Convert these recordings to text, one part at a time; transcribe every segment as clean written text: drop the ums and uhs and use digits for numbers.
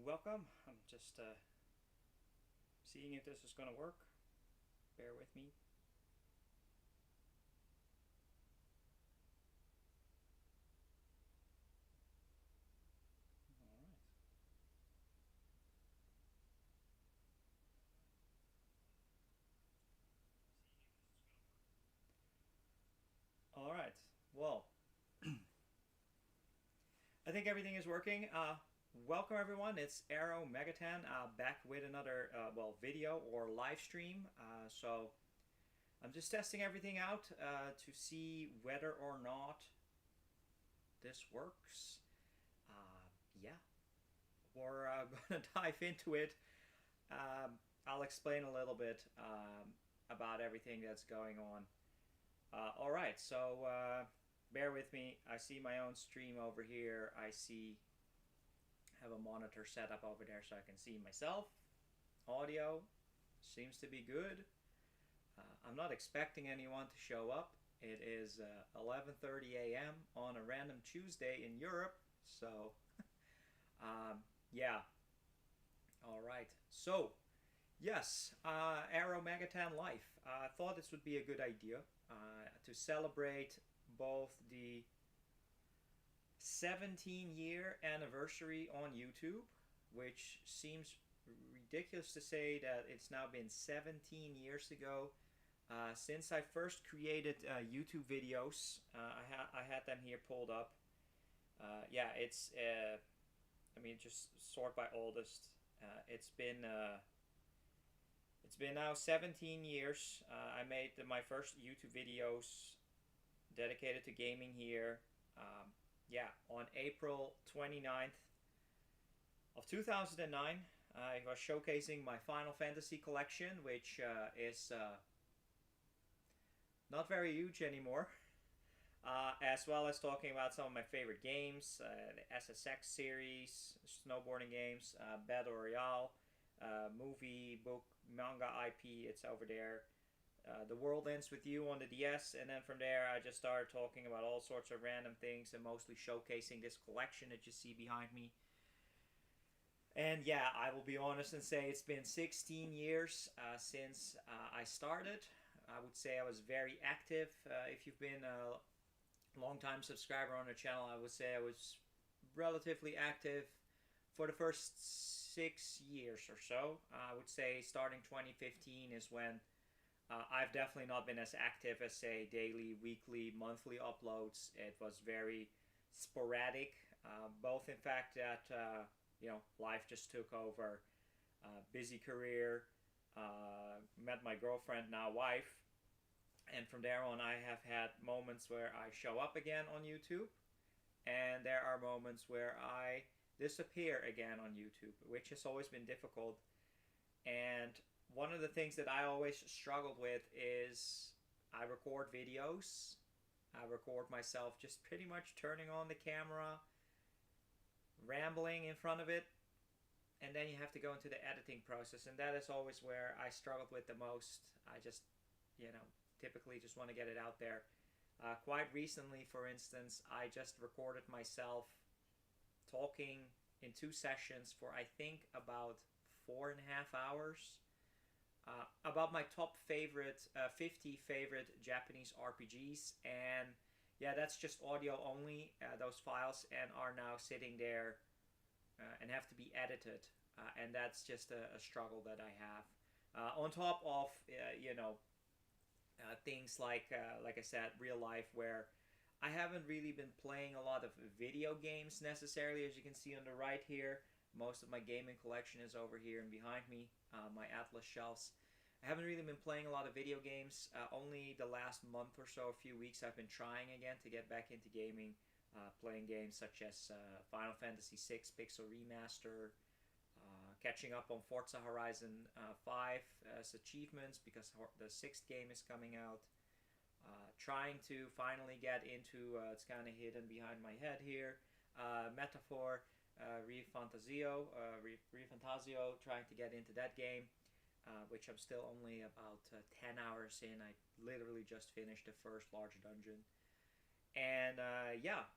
welcome. I'm just seeing if this is going to work. Bear with me. All right. All right. Well, I think everything is working. Welcome everyone. It's AeroMegaTen back with another video or live stream. So I'm just testing everything out to see whether or not this works. Yeah, we're gonna dive into it. I'll explain a little bit about everything that's going on. All right, so bear with me. I see my own stream over here. Have a monitor set up over there so I can see myself. Audio seems to be good. I'm not expecting anyone to show up. It is 11:30 a.m. on a random Tuesday in Europe, so yeah. All right, so yes, AeroMegaTen Life. I thought this would be a good idea to celebrate both the 17-year anniversary on YouTube, which seems ridiculous to say that it's now been 17 years ago since I first created YouTube videos. I had them here pulled up. Yeah, I mean, just sort by oldest. It's been now 17 years. I made my first YouTube videos dedicated to gaming here. Yeah, on April 29th of 2009, I was showcasing my Final Fantasy collection, which is not very huge anymore. As well as talking about some of my favorite games, the SSX series, snowboarding games, Battle Royale, movie, book, manga IP, it's over there. The World Ends With You on the DS, and then from there I just started talking about all sorts of random things and mostly showcasing this collection that you see behind me. And yeah, I will be honest and say it's been 16 years since I started. I would say I was very active. If you've been a long-time subscriber on the channel, I would say I was relatively active for the first 6 years or so. I would say starting 2015 is when I've definitely not been as active as, say, daily, weekly, monthly uploads. It was very sporadic, both in fact that, life just took over. Busy career, met my girlfriend, now wife, and from there on I have had moments where I show up again on YouTube, and there are moments where I disappear again on YouTube, which has always been difficult. And one of the things that I always struggled with is I record videos. I record myself just pretty much turning on the camera, rambling in front of it, and then you have to go into the editing process, and that is always where I struggled with the most. I just, typically just want to get it out there. Quite recently, for instance, I just recorded myself talking in 2 sessions for I think about 4.5 hours about my top 50 favorite Japanese RPGs, and yeah, that's just audio only. Those files and are now sitting there and have to be edited, and that's just a struggle that I have. On top of things like I said, real life, where I haven't really been playing a lot of video games necessarily. As you can see on the right here, most of my gaming collection is over here and behind me, my Atlas shelves. I haven't really been playing a lot of video games. Only the last month or so, a few weeks, I've been trying again to get back into gaming, playing games such as Final Fantasy VI Pixel Remaster, catching up on Forza Horizon 5 as achievements because the 6th game is coming out. Trying to finally get into, it's kind of hidden behind my head here, Metaphor, Refantasio, trying to get into that game, which I'm still only about 10 hours in. I literally just finished the first large dungeon. And yeah,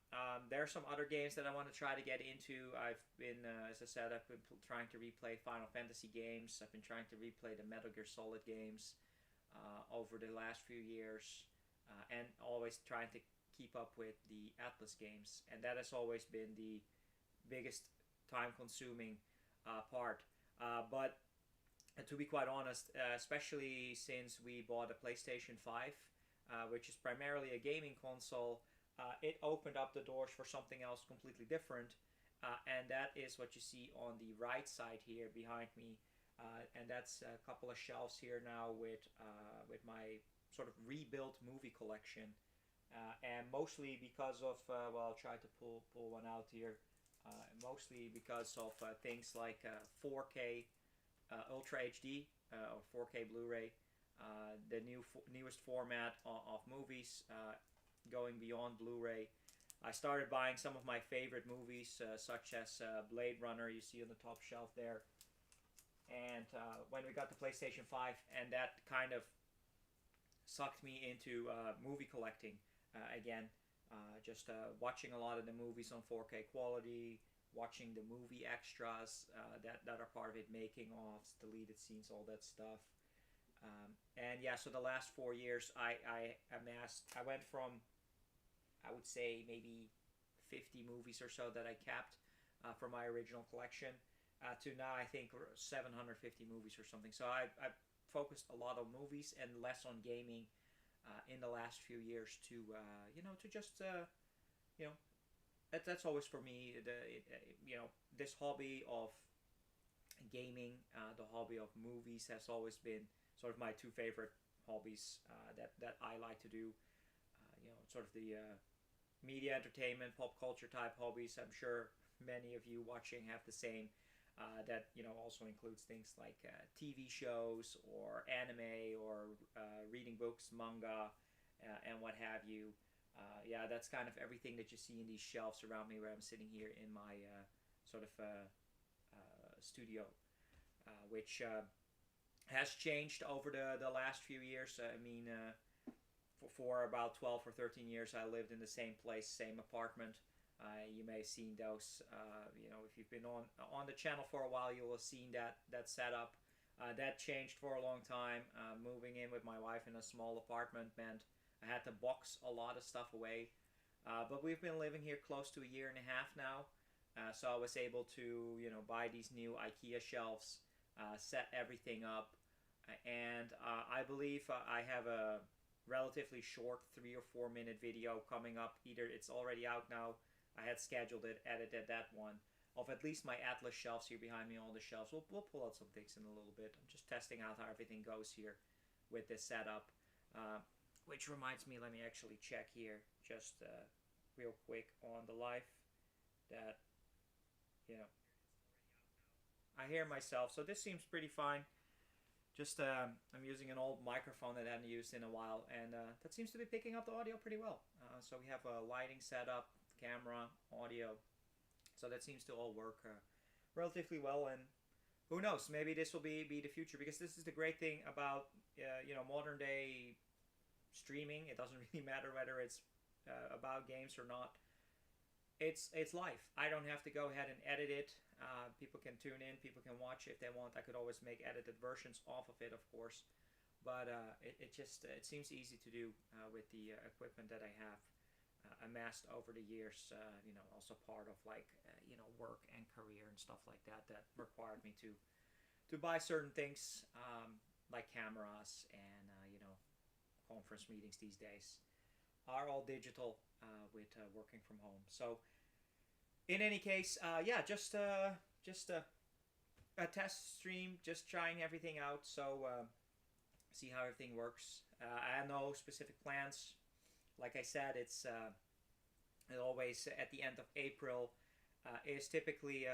there are some other games that I want to try to get into. I've been, as I said, I've been trying to replay Final Fantasy games. I've been trying to replay the Metal Gear Solid games over the last few years, and always trying to keep up with the Atlas games. And that has always been the biggest time-consuming part. But to be quite honest, especially since we bought a PlayStation 5, which is primarily a gaming console, it opened up the doors for something else completely different. And that is what you see on the right side here behind me. And that's a couple of shelves here now with my sort of rebuilt movie collection. And mostly because of, well, I'll try to pull one out here. Mostly because of things like 4K Ultra HD or 4K Blu-ray, the newest format of movies, going beyond Blu-ray. I started buying some of my favorite movies, such as Blade Runner, you see on the top shelf there. And when we got the PlayStation 5, and that kind of sucked me into movie collecting again. Just watching a lot of the movies on 4K quality, watching the movie extras that are part of it, making offs, deleted scenes, all that stuff. And yeah, so the last 4 years, I went from, I would say, maybe 50 movies or so that I kept from my original collection to now I think 750 movies or something. So I focused a lot on movies and less on gaming in the last few years to to just that's always for me this hobby of gaming, the hobby of movies has always been sort of my two favorite hobbies that I like to do. Sort of the media, entertainment, pop culture type hobbies. I'm sure many of you watching have the same. That also includes things like TV shows or anime or reading books, manga, and what have you. Yeah, that's kind of everything that you see in these shelves around me where I'm sitting here in my sort of studio, which has changed over the last few years. I mean, for about 12 or 13 years, I lived in the same place, same apartment. You may have seen those, if you've been on the channel for a while, you will have seen that setup. That changed for a long time. Moving in with my wife in a small apartment meant I had to box a lot of stuff away. But we've been living here close to a year and a half now. So I was able to, buy these new IKEA shelves, set everything up. And I believe I have a relatively short 3 or 4 minute video coming up. Either it's already out now, I had scheduled it, edited that one, of at least my Atlas shelves here behind me, all the shelves. We'll pull out some things in a little bit. I'm just testing out how everything goes here with this setup. Which reminds me, let me actually check here just real quick on the live that, I hear myself. So this seems pretty fine. Just I'm using an old microphone that I haven't used in a while, and that seems to be picking up the audio pretty well. So we have a lighting setup, camera, audio. So that seems to all work relatively well, and who knows, maybe this will be the future, because this is the great thing about modern day streaming. It doesn't really matter whether it's about games or not. It's live. I don't have to go ahead and edit it. People can tune in, people can watch if they want. I could always make edited versions off of it, of course, but it seems easy to do with the equipment that I have amassed over the years. Also part of like work and career and stuff like that required me to buy certain things, like cameras and conference meetings these days are all digital with working from home. So in any case, yeah, just a test stream, just trying everything out. So see how everything works. I have no specific plans. Like I said, it's always at the end of April. Is typically,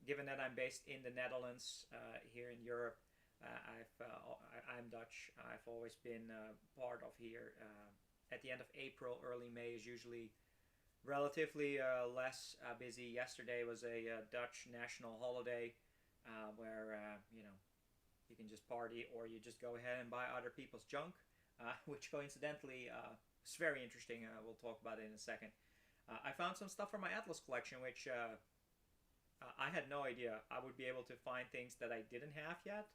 given that I'm based in the Netherlands, here in Europe, I'm Dutch. I've always been part of here. At the end of April, early May is usually relatively less busy. Yesterday was a Dutch national holiday where you can just party, or you just go ahead and buy other people's junk. which coincidentally is very interesting. We'll talk about it in a second. I found some stuff from my Atlas collection, which I had no idea I would be able to find things that I didn't have yet.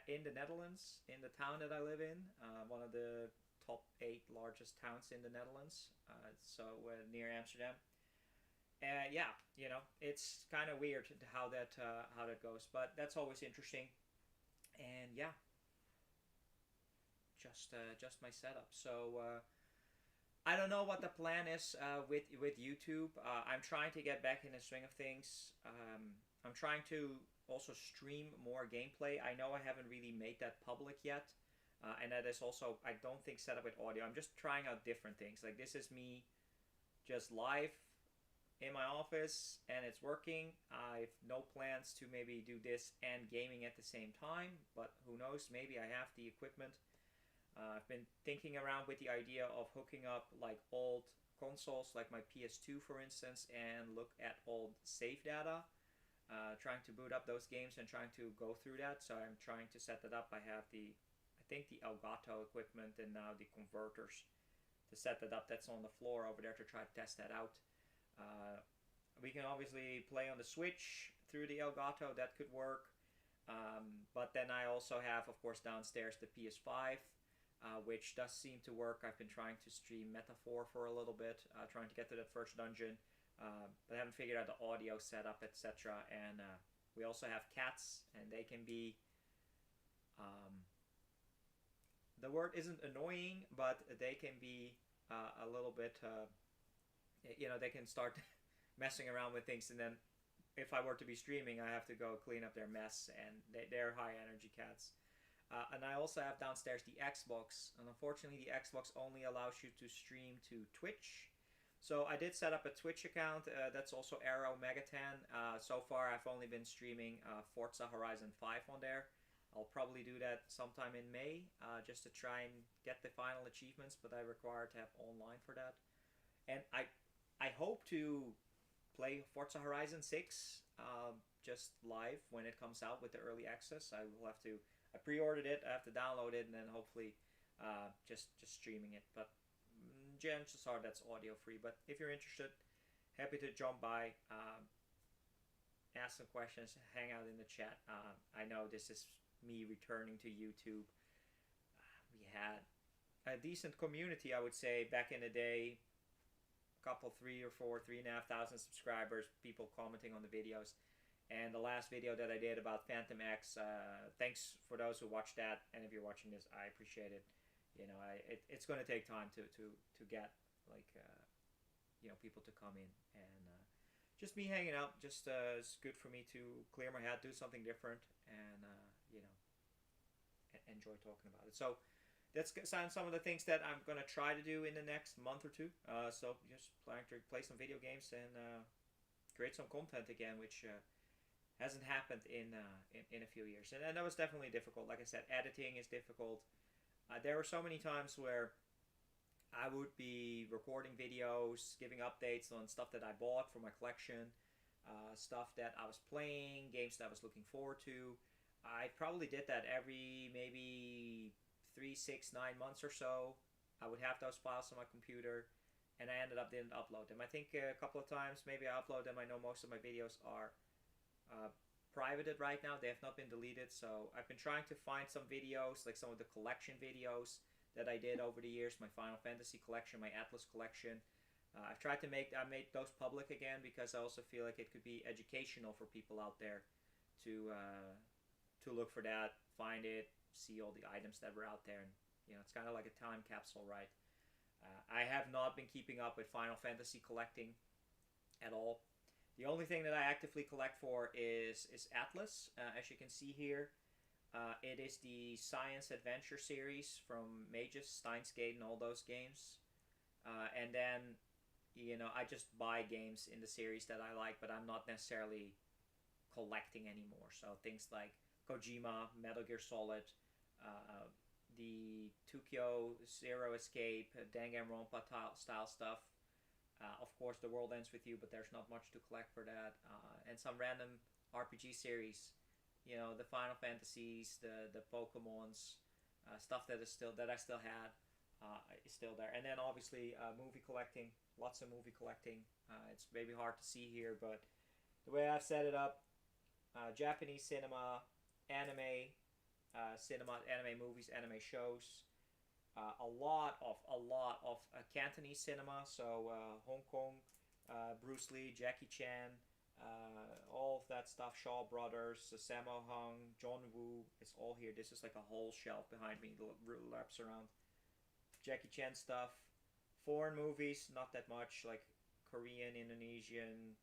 In the Netherlands, in the town that I live in, one of the top 8 largest towns in the Netherlands, near Amsterdam. Yeah, you know, it's kind of weird how that goes, but that's always interesting. And yeah, just my setup. So I don't know what the plan is with YouTube. I'm trying to get back in the swing of things. I'm trying to also stream more gameplay. I know I haven't really made that public yet. And that is also, I don't think, set up with audio. I'm just trying out different things. Like, this is me just live in my office and it's working. I've no plans to maybe do this and gaming at the same time, but who knows, maybe I have the equipment. I've been thinking around with the idea of hooking up like old consoles, like my PS2 for instance, and look at old save data. Trying to boot up those games and trying to go through that. So I'm trying to set that up. I have I think the Elgato equipment and now the converters to set that up. That's on the floor over there to try to test that out. We can obviously play on the Switch through the Elgato. That could work. But then I also have, of course, downstairs the PS5, which does seem to work. I've been trying to stream Metaphor for a little bit, trying to get to that first dungeon. But I haven't figured out the audio setup, etc. And we also have cats, and they can be... the word isn't annoying, but they can be a little bit... you know, they can start messing around with things, and then if I were to be streaming, I have to go clean up their mess, and they're high-energy cats. And I also have downstairs the Xbox, and unfortunately the Xbox only allows you to stream to Twitch. So I did set up a Twitch account. That's also AeroMegaTen. So far, I've only been streaming Forza Horizon 5 on there. I'll probably do that sometime in May, just to try and get the final achievements, but I require to have online for that. And I hope to play Forza Horizon 6 just live when it comes out with the early access. I pre-ordered it, I have to download it, and then hopefully just streaming it. But chances are that's audio free, but if you're interested, happy to jump by, ask some questions, hang out in the chat. I know this is me returning to YouTube. We had a decent community, I would say, back in the day. A couple, 3,500 subscribers, people commenting on the videos. And the last video that I did about Phantom X, thanks for those who watched that, and if you're watching this, I appreciate it. You know, it's going to take time to get, like, you know, people to come in. And just me hanging out, just it's good for me to clear my head, do something different, and, you know, enjoy talking about it. So that's some of the things that I'm going to try to do in the next month or two. So just planning to play some video games and create some content again, which hasn't happened in a few years. And that was definitely difficult. Like I said, editing is difficult. There were so many times where I would be recording videos, giving updates on stuff that I bought for my collection, stuff that I was playing, games that I was looking forward to. I probably did that every maybe 3, 6, 9 months or so. I would have those files on my computer, and I didn't upload them. I think a couple of times maybe I upload them. I know most of my videos are privated right now. They have not been deleted, so I've been trying to find some videos, like some of the collection videos that I did over the years, my Final Fantasy collection, my Atlas collection. I've tried to make those public again, because I also feel like it could be educational for people out there to look for that, find it, see all the items that were out there, and you know, it's kind of like a time capsule, right? I have not been keeping up with Final Fantasy collecting at all. The only thing that I actively collect for is Atlas. As you can see here, it is the Science Adventure series from Magus, Steins Gate, and all those games. And then, you know, I just buy games in the series that I like, but I'm not necessarily collecting anymore. So things like Kojima, Metal Gear Solid, the Tokyo Zero Escape, Danganronpa style stuff. Of course, The World Ends With You, but there's not much to collect for that. And some random RPG series, you know, the Final Fantasies, the Pokemons, stuff that I still had is still there. And then obviously movie collecting, lots of movie collecting. It's maybe hard to see here, but the way I've set it up, Japanese cinema, anime cinema, anime movies, anime shows, a lot of Cantonese cinema. So Hong Kong, Bruce Lee, Jackie Chan, all of that stuff. Shaw Brothers, Sammo Hung, John Woo. It's all here. This is like a whole shelf behind me that wraps around Jackie Chan stuff. Foreign movies, not that much, like Korean, Indonesian,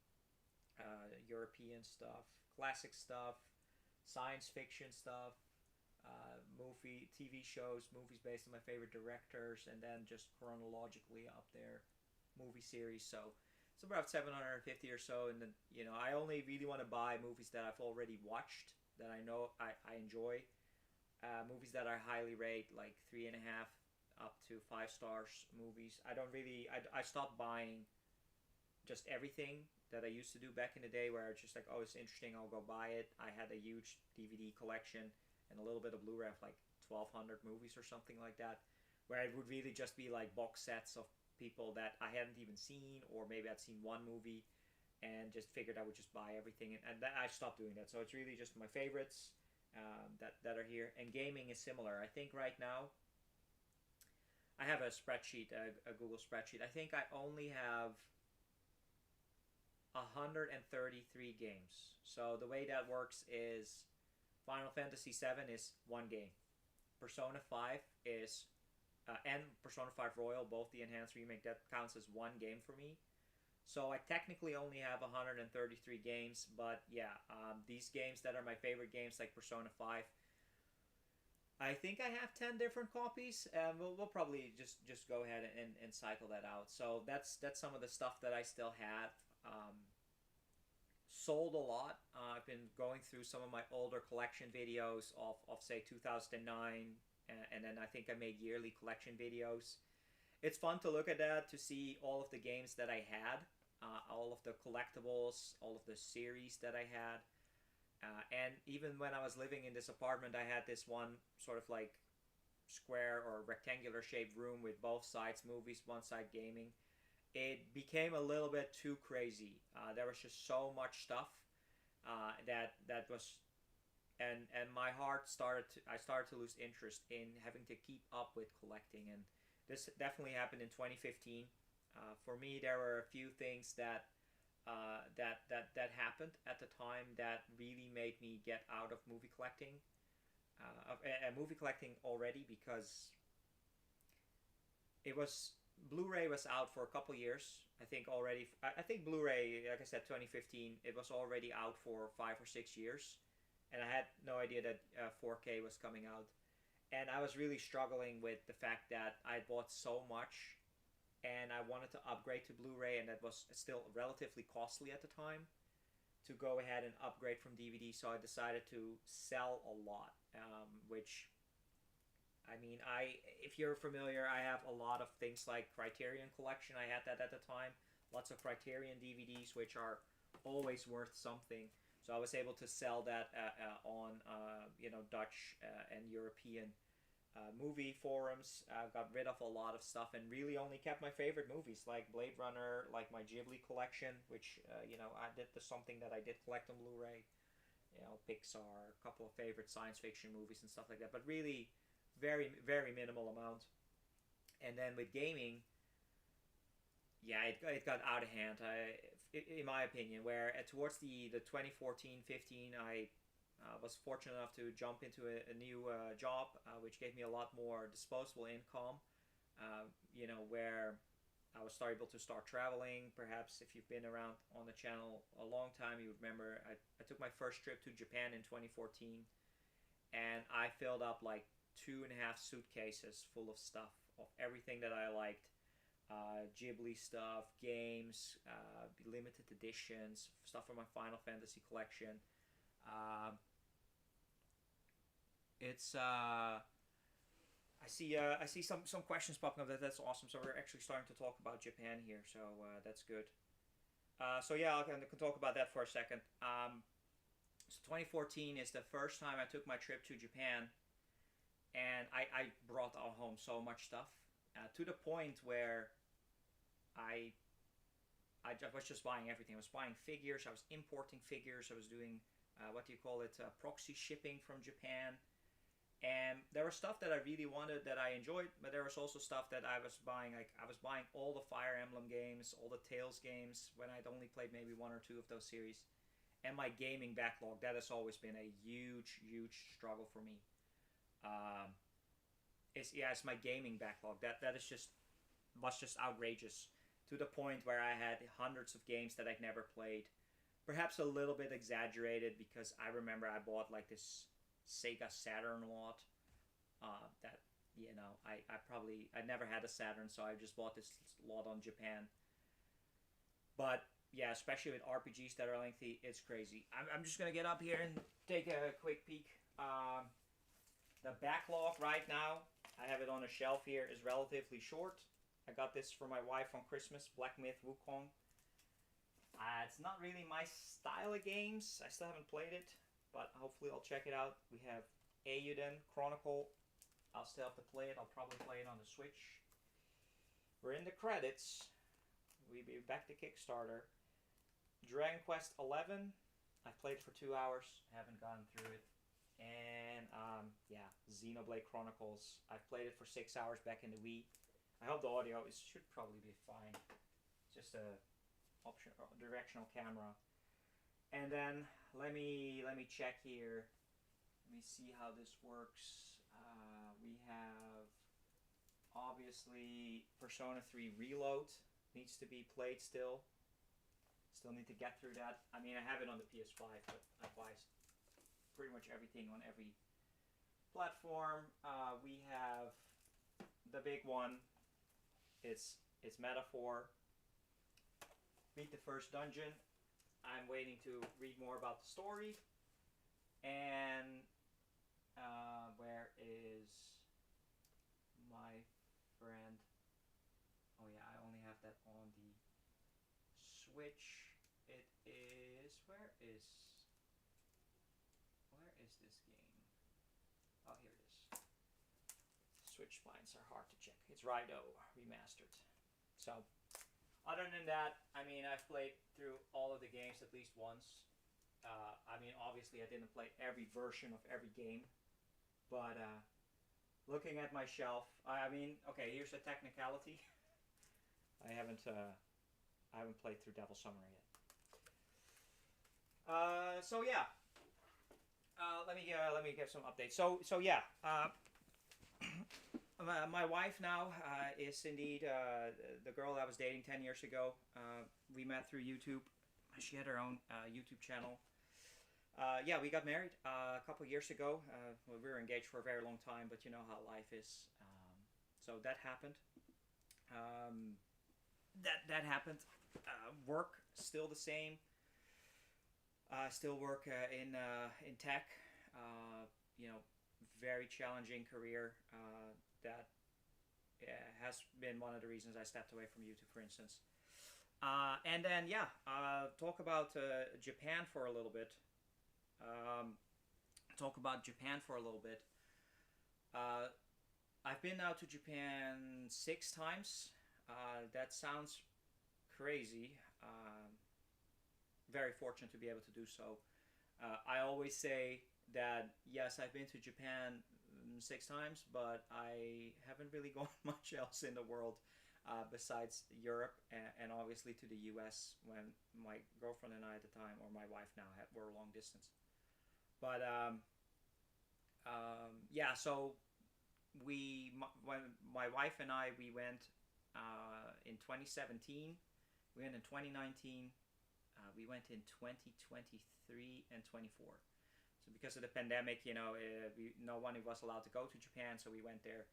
European stuff, classic stuff, science fiction stuff, TV shows, movies based on my favorite directors, and then just chronologically up there, movie series. So it's about 750 or so, and then I only really want to buy movies that I've already watched that I know I enjoy. Movies that I highly rate, like 3.5 up to 5 stars movies. I stopped buying just everything that I used to do back in the day, where I was just like, oh, it's interesting, I'll go buy it. I had a huge DVD collection and a little bit of Blu-ray of like 1,200 movies or something like that, where it would really just be like box sets of people that I hadn't even seen, or maybe I'd seen one movie and just figured I would just buy everything, and I stopped doing that. So it's really just my favorites that are here. And gaming is similar. I think right now I have a spreadsheet, a Google spreadsheet. I think I only have 133 games. So the way that works is Final Fantasy VII is one game. Persona 5 is and Persona 5 Royal, both the enhanced remake, that counts as one game for me. So I technically only have 133 games, but yeah, these games that are my favorite games, like Persona 5, I think I have 10 different copies, and we'll probably just go ahead and cycle that out. So that's some of the stuff that I still have. Sold a lot. I've been going through some of my older collection videos of say 2009, and then I think I made yearly collection videos. It's fun to look at that, to see all of the games that I had, all of the collectibles, all of the series that I had. And even when I was living in this apartment, I had this one sort of like square or rectangular shaped room with both sides movies, one side gaming. It became a little bit too crazy. There was just so much stuff that was, and my heart I started to lose interest in having to keep up with collecting. And this definitely happened in 2015. For me, there were a few things that happened at the time that really made me get out of movie collecting, already, because it was Blu-ray was out for a couple years. I think already. I think Blu-ray, like I said, 2015. It was already out for 5 or 6 years, and I had no idea that 4K was coming out. And I was really struggling with the fact that I bought so much, and I wanted to upgrade to Blu-ray, and that was still relatively costly at the time to go ahead and upgrade from DVD. So I decided to sell a lot, which, I mean, if you're familiar, I have a lot of things like Criterion Collection. I had that at the time. Lots of Criterion DVDs, which are always worth something. So I was able to sell that on Dutch and European movie forums. Got rid of a lot of stuff and really only kept my favorite movies, like Blade Runner, like my Ghibli collection, which I did something that I did collect on Blu-ray. Pixar, a couple of favorite science fiction movies and stuff like that. But really, very, very minimal amount. And then with gaming, yeah, it got out of hand, in my opinion, where towards the 2014-15, I was fortunate enough to jump into a new job, which gave me a lot more disposable income, where I was able to start traveling. Perhaps if you've been around on the channel a long time, you remember I took my first trip to Japan in 2014, and I filled up like 2.5 suitcases full of stuff, of everything that I liked. Ghibli stuff, games, limited editions, stuff from my Final Fantasy collection. I see some questions popping up. That's awesome. So we're actually starting to talk about Japan here. So that's good. So yeah, I can talk about that for a second. So 2014 is the first time I took my trip to Japan. and I brought home so much stuff to the point where I was just buying everything. I was buying figures. I was importing figures. I was doing what do you call it? Proxy shipping from Japan. And there was stuff that I really wanted that I enjoyed, but there was also stuff that I was buying. Like I was buying all the Fire Emblem games, all the Tales games when I'd only played maybe one or two of those series. And my gaming backlog, that has always been a huge, huge struggle for me. Um, it's my gaming backlog. That is just was just outrageous to the point where I had hundreds of games that I'd never played. Perhaps a little bit exaggerated because I remember I bought like this Sega Saturn lot. That I never had a Saturn, so I just bought this lot on Japan. But yeah, especially with RPGs that are lengthy, it's crazy. I'm just gonna get up here and take a quick peek. The backlog right now, I have it on a shelf here, is relatively short. I got this for my wife on Christmas, Black Myth Wukong. It's not really my style of games. I still haven't played it, but hopefully I'll check it out. We have AeroMegaTen Chronicle. I'll still have to play it. I'll probably play it on the Switch. We're in the credits. We be back to Kickstarter. Dragon Quest 11. I've played it for 2 hours. Haven't gone through it. And yeah, Xenoblade Chronicles. I've played it for 6 hours back in the Wii. I hope the audio should probably be fine. Just a directional camera. And then let me check here. Let me see how this works. We have obviously Persona 3 Reload needs to be played still. Still need to get through that. I mean, I have it on the PS5, but I buy pretty much everything on every platform. We have the big one. It's Metaphor. Beat the first dungeon. I'm waiting to read more about the story. And where is my friend? Oh yeah, I only have that on the Switch. It is where is this game? Oh, here it is. Switch spines are hard to check. It's Rido remastered. So other than that, I mean, I've played through all of the games at least once. I mean, obviously, I didn't play every version of every game, but looking at my shelf, I mean, okay, here's a technicality. I haven't played through Devil Summoner yet. So yeah, let me give some updates. So yeah, my wife now is indeed the girl I was dating 10 years ago. We met through YouTube. She had her own YouTube channel. Yeah, we got married a couple years ago. We were engaged for a very long time, but you know how life is. So that happened. That happened. Work still the same. Still work in tech. You know, very challenging career. That has been one of the reasons I stepped away from YouTube, for instance. And then yeah, talk about Japan for a little bit. I've been now to Japan 6 times. That sounds crazy. Very fortunate to be able to do so. I always say that yes, I've been to Japan 6 times, but I haven't really gone much else in the world besides Europe and obviously to the US when my girlfriend and I at the time, or my wife now, were long distance. But yeah, so when my wife and I, we went in 2017, we went in 2019, we went in 2023 and 24. So because of the pandemic, you know, no one was allowed to go to Japan, so we went there.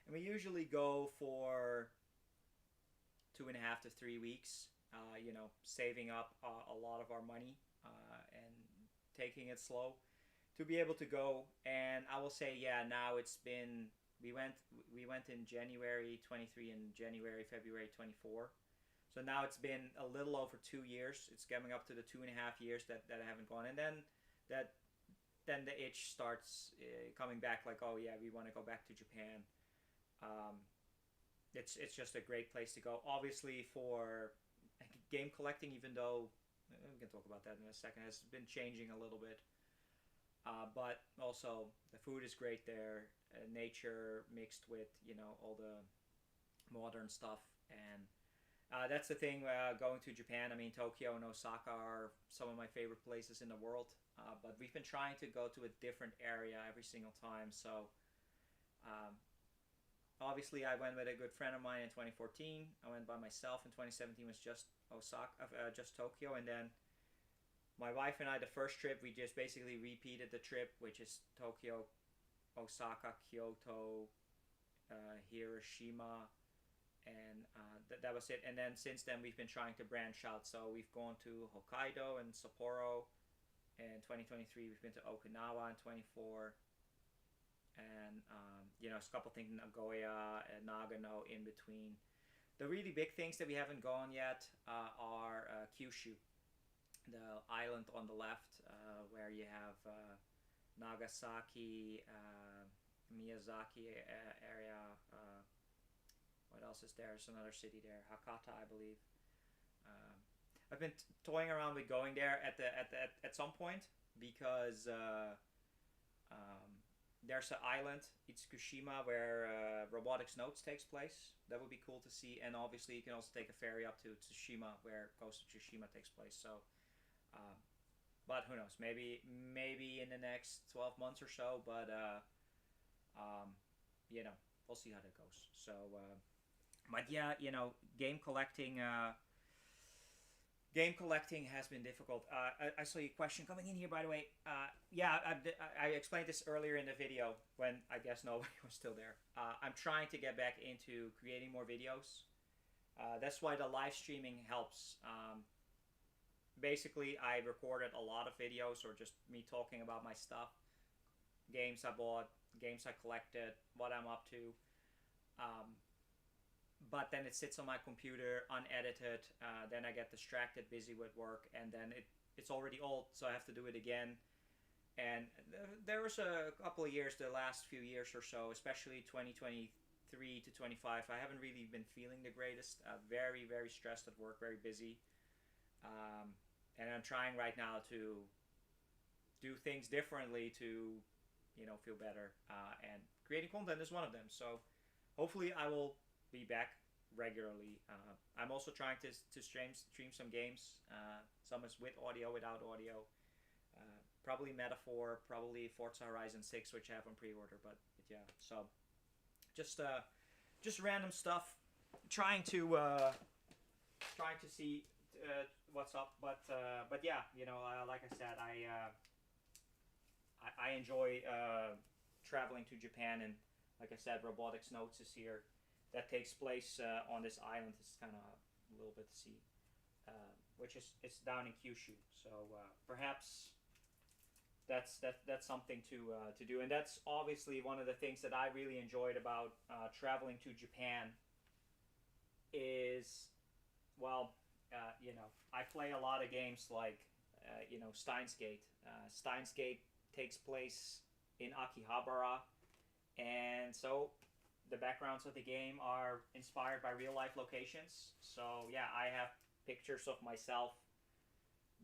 And we usually go for 2.5 to 3 weeks, you know, saving up a lot of our money and taking it slow to be able to go. And I will say, yeah, now it's been, we went in January 23 and February 24. So now it's been a little over 2 years. It's coming up to the 2.5 years that I haven't gone. And then that then the itch starts coming back. Like, oh yeah, we want to go back to Japan. Um, it's just a great place to go. Obviously for game collecting, even though we can talk about that in a second, has been changing a little bit. But also the food is great there. Nature mixed with all the modern stuff, and that's the thing. Going to Japan, I mean Tokyo and Osaka are some of my favorite places in the world. But we've been trying to go to a different area every single time. So um, obviously, I went with a good friend of mine in 2014. I went by myself in 2017. Was just Osaka, just Tokyo, and then my wife and I, the first trip, we just basically repeated the trip, which is Tokyo, Osaka, Kyoto, Hiroshima, and that was it. And then since then, we've been trying to branch out. So we've gone to Hokkaido and Sapporo. In 2023, we've been to Okinawa in 24, and a couple things in Nagoya and Nagano in between. The really big things that we haven't gone yet are Kyushu, the island on the left, where you have Nagasaki, Miyazaki area. What else is there? There's another city there, Hakata, I believe. Um, I've been toying around with going there at some point because there's an island, Itsukushima, where Robotics Notes takes place. That would be cool to see, and obviously you can also take a ferry up to Tsushima, where Ghost of Tsushima takes place. So, um, but who knows? Maybe in the next 12 months or so. But um, we'll see how that goes. So, but yeah, game collecting. Game collecting has been difficult. I saw your question coming in here, by the way. Yeah, I explained this earlier in the video when I guess nobody was still there. I'm trying to get back into creating more videos. That's why the live streaming helps. Basically, I recorded a lot of videos or just me talking about my stuff, games I bought, games I collected, what I'm up to. But then it sits on my computer unedited. Then I get distracted, busy with work, and then it's already old, so I have to do it again. And there was a couple of years, the last few years or so, especially 2023 to 25, I haven't really been feeling the greatest. Very, very stressed at work, very busy. And I'm trying right now to do things differently to, feel better. And creating content is one of them. So hopefully I will be back regularly. I'm also trying to stream some games. Some is with audio, without audio. Probably Metaphor, probably Forza Horizon 6, which I have on pre-order. But yeah, so just random stuff. Trying to see what's up. But yeah, like I said, I enjoy traveling to Japan, and like I said, Robotics Notes is here. That takes place on this island. It's kind of a little bit to see, which is it's down in Kyushu. So perhaps that's something to do, and that's obviously one of the things that I really enjoyed about traveling to Japan. Is well, I play a lot of games like Steins Gate. Steins Gate takes place in Akihabara, and so the backgrounds of the game are inspired by real life locations. So yeah, I have pictures of myself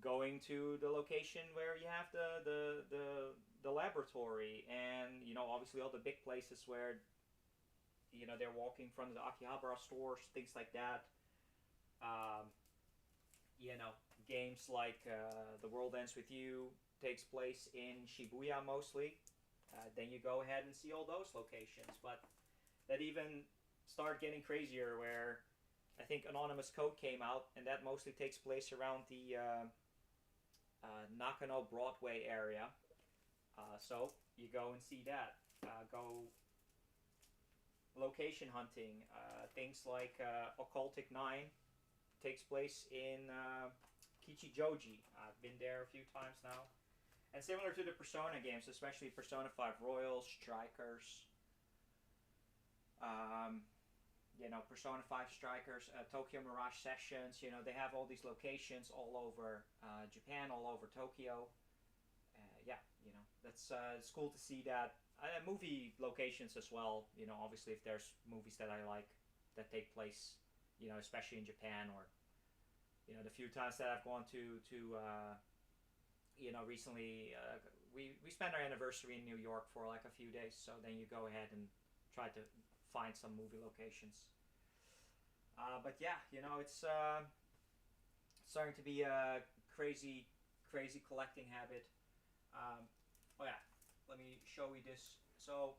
going to the location where you have the laboratory, and obviously all the big places where they're walking from the Akihabara stores, things like that. Um, Games like The World Ends With You takes place in Shibuya mostly. Then you go ahead and see all those locations, but that even start getting crazier where I think Anonymous Code came out, and that mostly takes place around the Nakano Broadway area. So you go and see that. Go location hunting. Things like Occultic 9 takes place in Kichijoji. I've been there a few times now. And similar to the Persona games, especially Persona 5 Royal, Strikers, Persona 5 Strikers, Tokyo Mirage Sessions, they have all these locations all over Japan, all over Tokyo. Yeah, it's cool to see that. Movie locations as well. You know, obviously if there's movies that I like that take place, you know, especially in Japan, or you know, the few times that I've gone you know, recently we spent our anniversary in New York for like a few days. So then you go ahead and try to find some movie locations. But yeah, you know, it's starting to be a crazy collecting habit. Oh yeah, let me show you this. So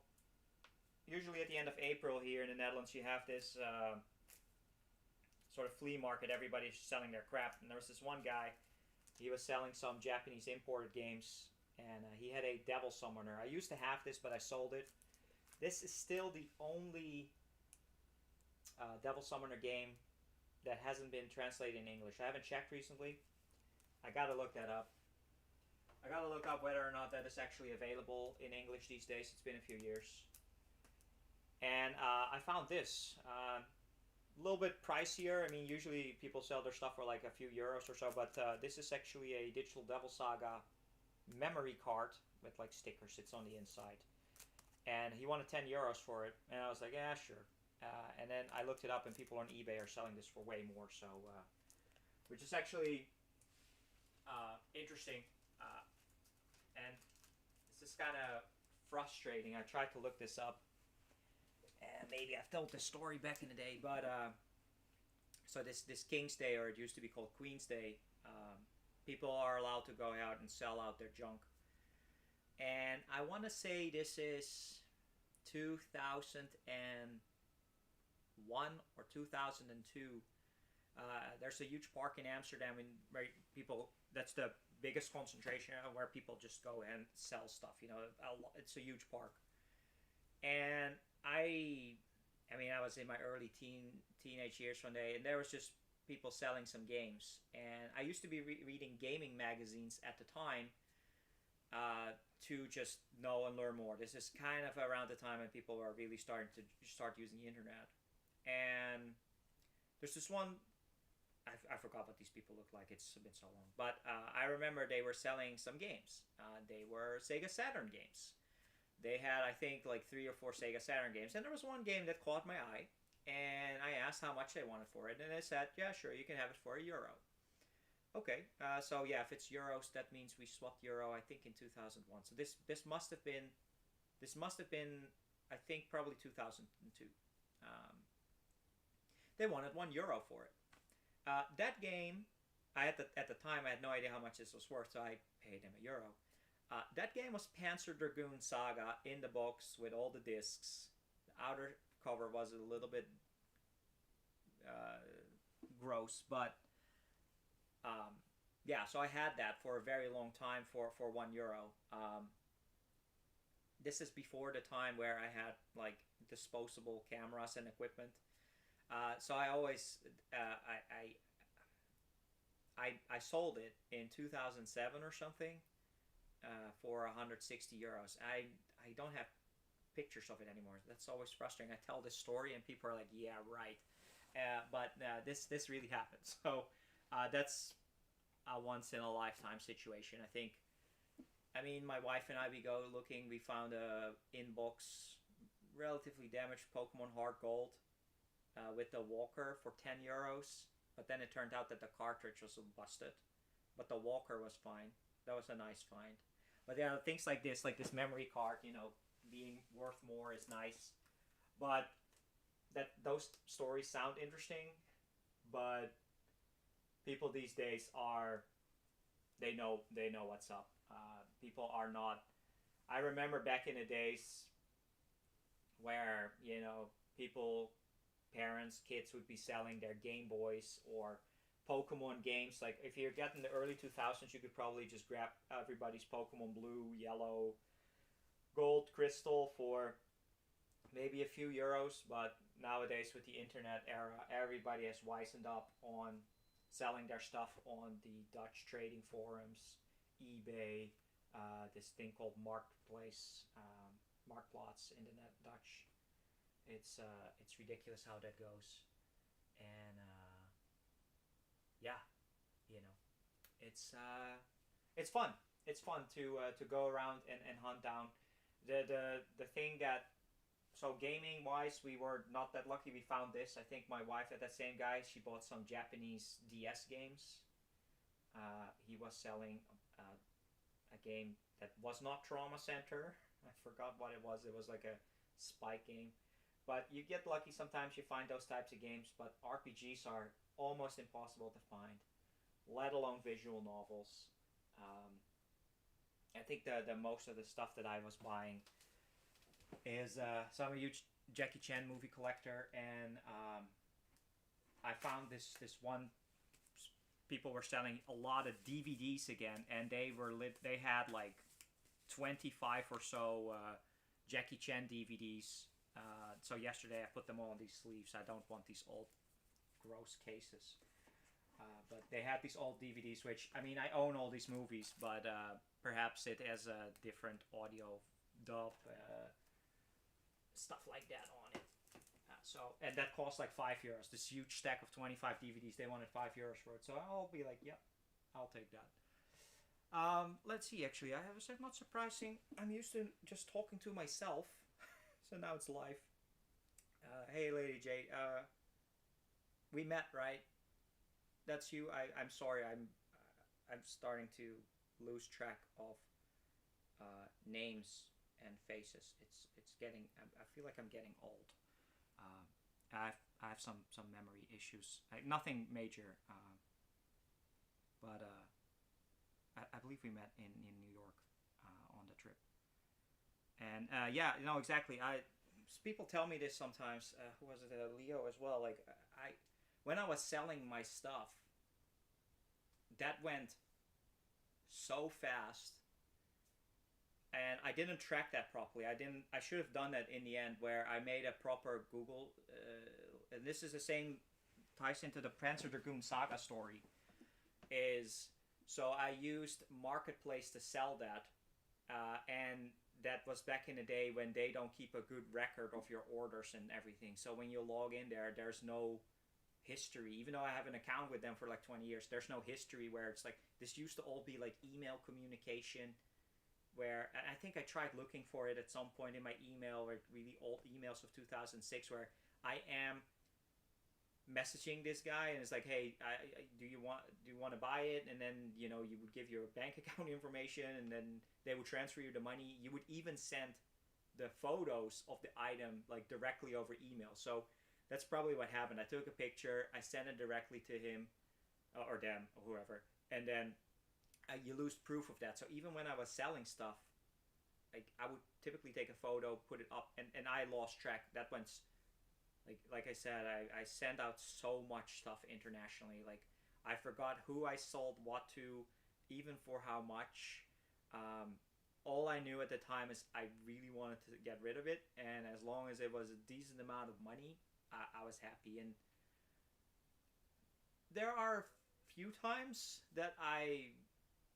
usually at the end of April here in the Netherlands, you have this sort of flea market. Everybody's selling their crap, and there was this one guy. He was selling some Japanese imported games, and he had a Devil Summoner. I used to have this, but I sold it. This is still the only Devil Summoner game that hasn't been translated in English. I haven't checked recently. I gotta look that up. I gotta look up whether or not that is actually available in English these days. It's been a few years. And I found this. A little bit pricier. I mean, usually people sell their stuff for like a few euros or so, but this is actually a digital Devil Saga memory card with like stickers. It's on the inside. And he wanted 10 euros for it. And I was like, yeah, sure. And then I looked it up, and people on eBay are selling this for way more. So, which is actually interesting. And this is kind of frustrating. I tried to look this up, and maybe I've told this story back in the day, but so this King's Day, or it used to be called Queen's Day, people are allowed to go out and sell out their junk. And I want to say this is 2001 or 2002. There's a huge park in Amsterdam, where people, that's the biggest concentration where people just go and sell stuff. You know, it's a huge park. And I mean, I was in my early teenage years one day, and there was just people selling some games. And I used to be reading gaming magazines at the time, to just know and learn more. This is kind of around the time when people are really starting to start using the internet. And there's this one, I forgot what these people look like. It's been so long. But I remember they were selling some games. They were Sega Saturn games. They had, I think, like 3 or 4 Sega Saturn games. And there was one game that caught my eye. And I asked how much they wanted for it. And they said, yeah, sure, you can have it for €1. Okay, so yeah, if it's euros, that means we swapped euro, I think, in 2001. So this must have been, I think, probably 2002. They wanted €1 for it. That game, at the time, I had no idea how much this was worth, so I paid them €1. That game was Panzer Dragoon Saga in the box with all the discs. The outer cover was a little bit gross, but yeah, so I had that for a very long time for €1. This is before the time where I had like disposable cameras and equipment. So I always I sold it in 2007 or something for €160. I don't have pictures of it anymore. That's always frustrating. I tell this story and people are like, yeah, right. But this really happened. So that's a once in a lifetime situation, I think. I mean, my wife and I, we go looking. We found a inbox relatively damaged Pokemon Heart Gold with the Walker for €10. But then it turned out that the cartridge was busted, but the Walker was fine. That was a nice find. But yeah, things like this memory card, you know, being worth more is nice. But those stories sound interesting, but people these days they know what's up. People are not. I remember back in the days where, you know, parents, kids would be selling their Game Boys or Pokemon games. Like if you're getting the early 2000s, you could probably just grab everybody's Pokemon Blue, Yellow, Gold, Crystal for maybe a few euros. But nowadays with the internet era, everybody has wisened up on selling their stuff on the Dutch trading forums, eBay, this thing called Marketplace, Marktplaats in the Dutch. It's ridiculous how that goes, and yeah, you know, it's fun. it's fun to go around and hunt down the thing that. So gaming wise, we were not that lucky. We found this. I think my wife at that same guy. She bought some Japanese DS games. He was selling a game that was not Trauma Center. I forgot what it was. It was like a spy game. But you get lucky sometimes you find those types of games. But RPGs are almost impossible to find, let alone visual novels. Um, I think the most of the stuff that I was buying is so I'm a huge Jackie Chan movie collector, and I found this one. People were selling a lot of DVDs again, and they had like 25 or so Jackie Chan DVDs. So yesterday I put them all in these sleeves. I don't want these old gross cases. But they had these old DVDs, which, I mean, I own all these movies, but perhaps it has a different audio dub, stuff like that on it. And that cost like €5. This huge stack of 25 DVDs, they wanted €5 for it. So I'll be like, yep, I'll take that. Let's see, actually, I have a not surprising. I'm used to just talking to myself, so now it's live. Hey, Lady J, we met, right? That's you. I'm sorry. I'm starting to lose track of names and faces. It's getting. I feel like I'm getting old. I have some memory issues. Nothing major, but I believe we met in New York on the trip. And yeah, no, exactly. People tell me this sometimes. Who was it? Leo as well. Like when I was selling my stuff, that went so fast, and I didn't track that properly. I should have done that in the end, where I made a proper Google. And this is the same, ties into the Panzer Dragoon Saga story. So I used Marketplace to sell that, and that was back in the day when they don't keep a good record of your orders and everything. So when you log in there, there's no history. Even though I have an account with them for like 20 years, there's no history where it's like, this used to all be like email communication, where I think I tried looking for it at some point in my email, like really old emails of 2006, where I am messaging this guy and it's like, hey, do you want to buy it? And then, you would give your bank account information, and then they would transfer you the money. You would even send the photos of the item like directly over email. So that's probably what happened. I took a picture, I sent it directly to him or them or whoever, and then you lose proof of that. So even when I was selling stuff, like I would typically take a photo, put it up, and I lost track. That went, like I said, I send out so much stuff internationally. Like I forgot who I sold what to, even for how much. All I knew at the time is I really wanted to get rid of it, and as long as it was a decent amount of money, I was happy. And there are few times that I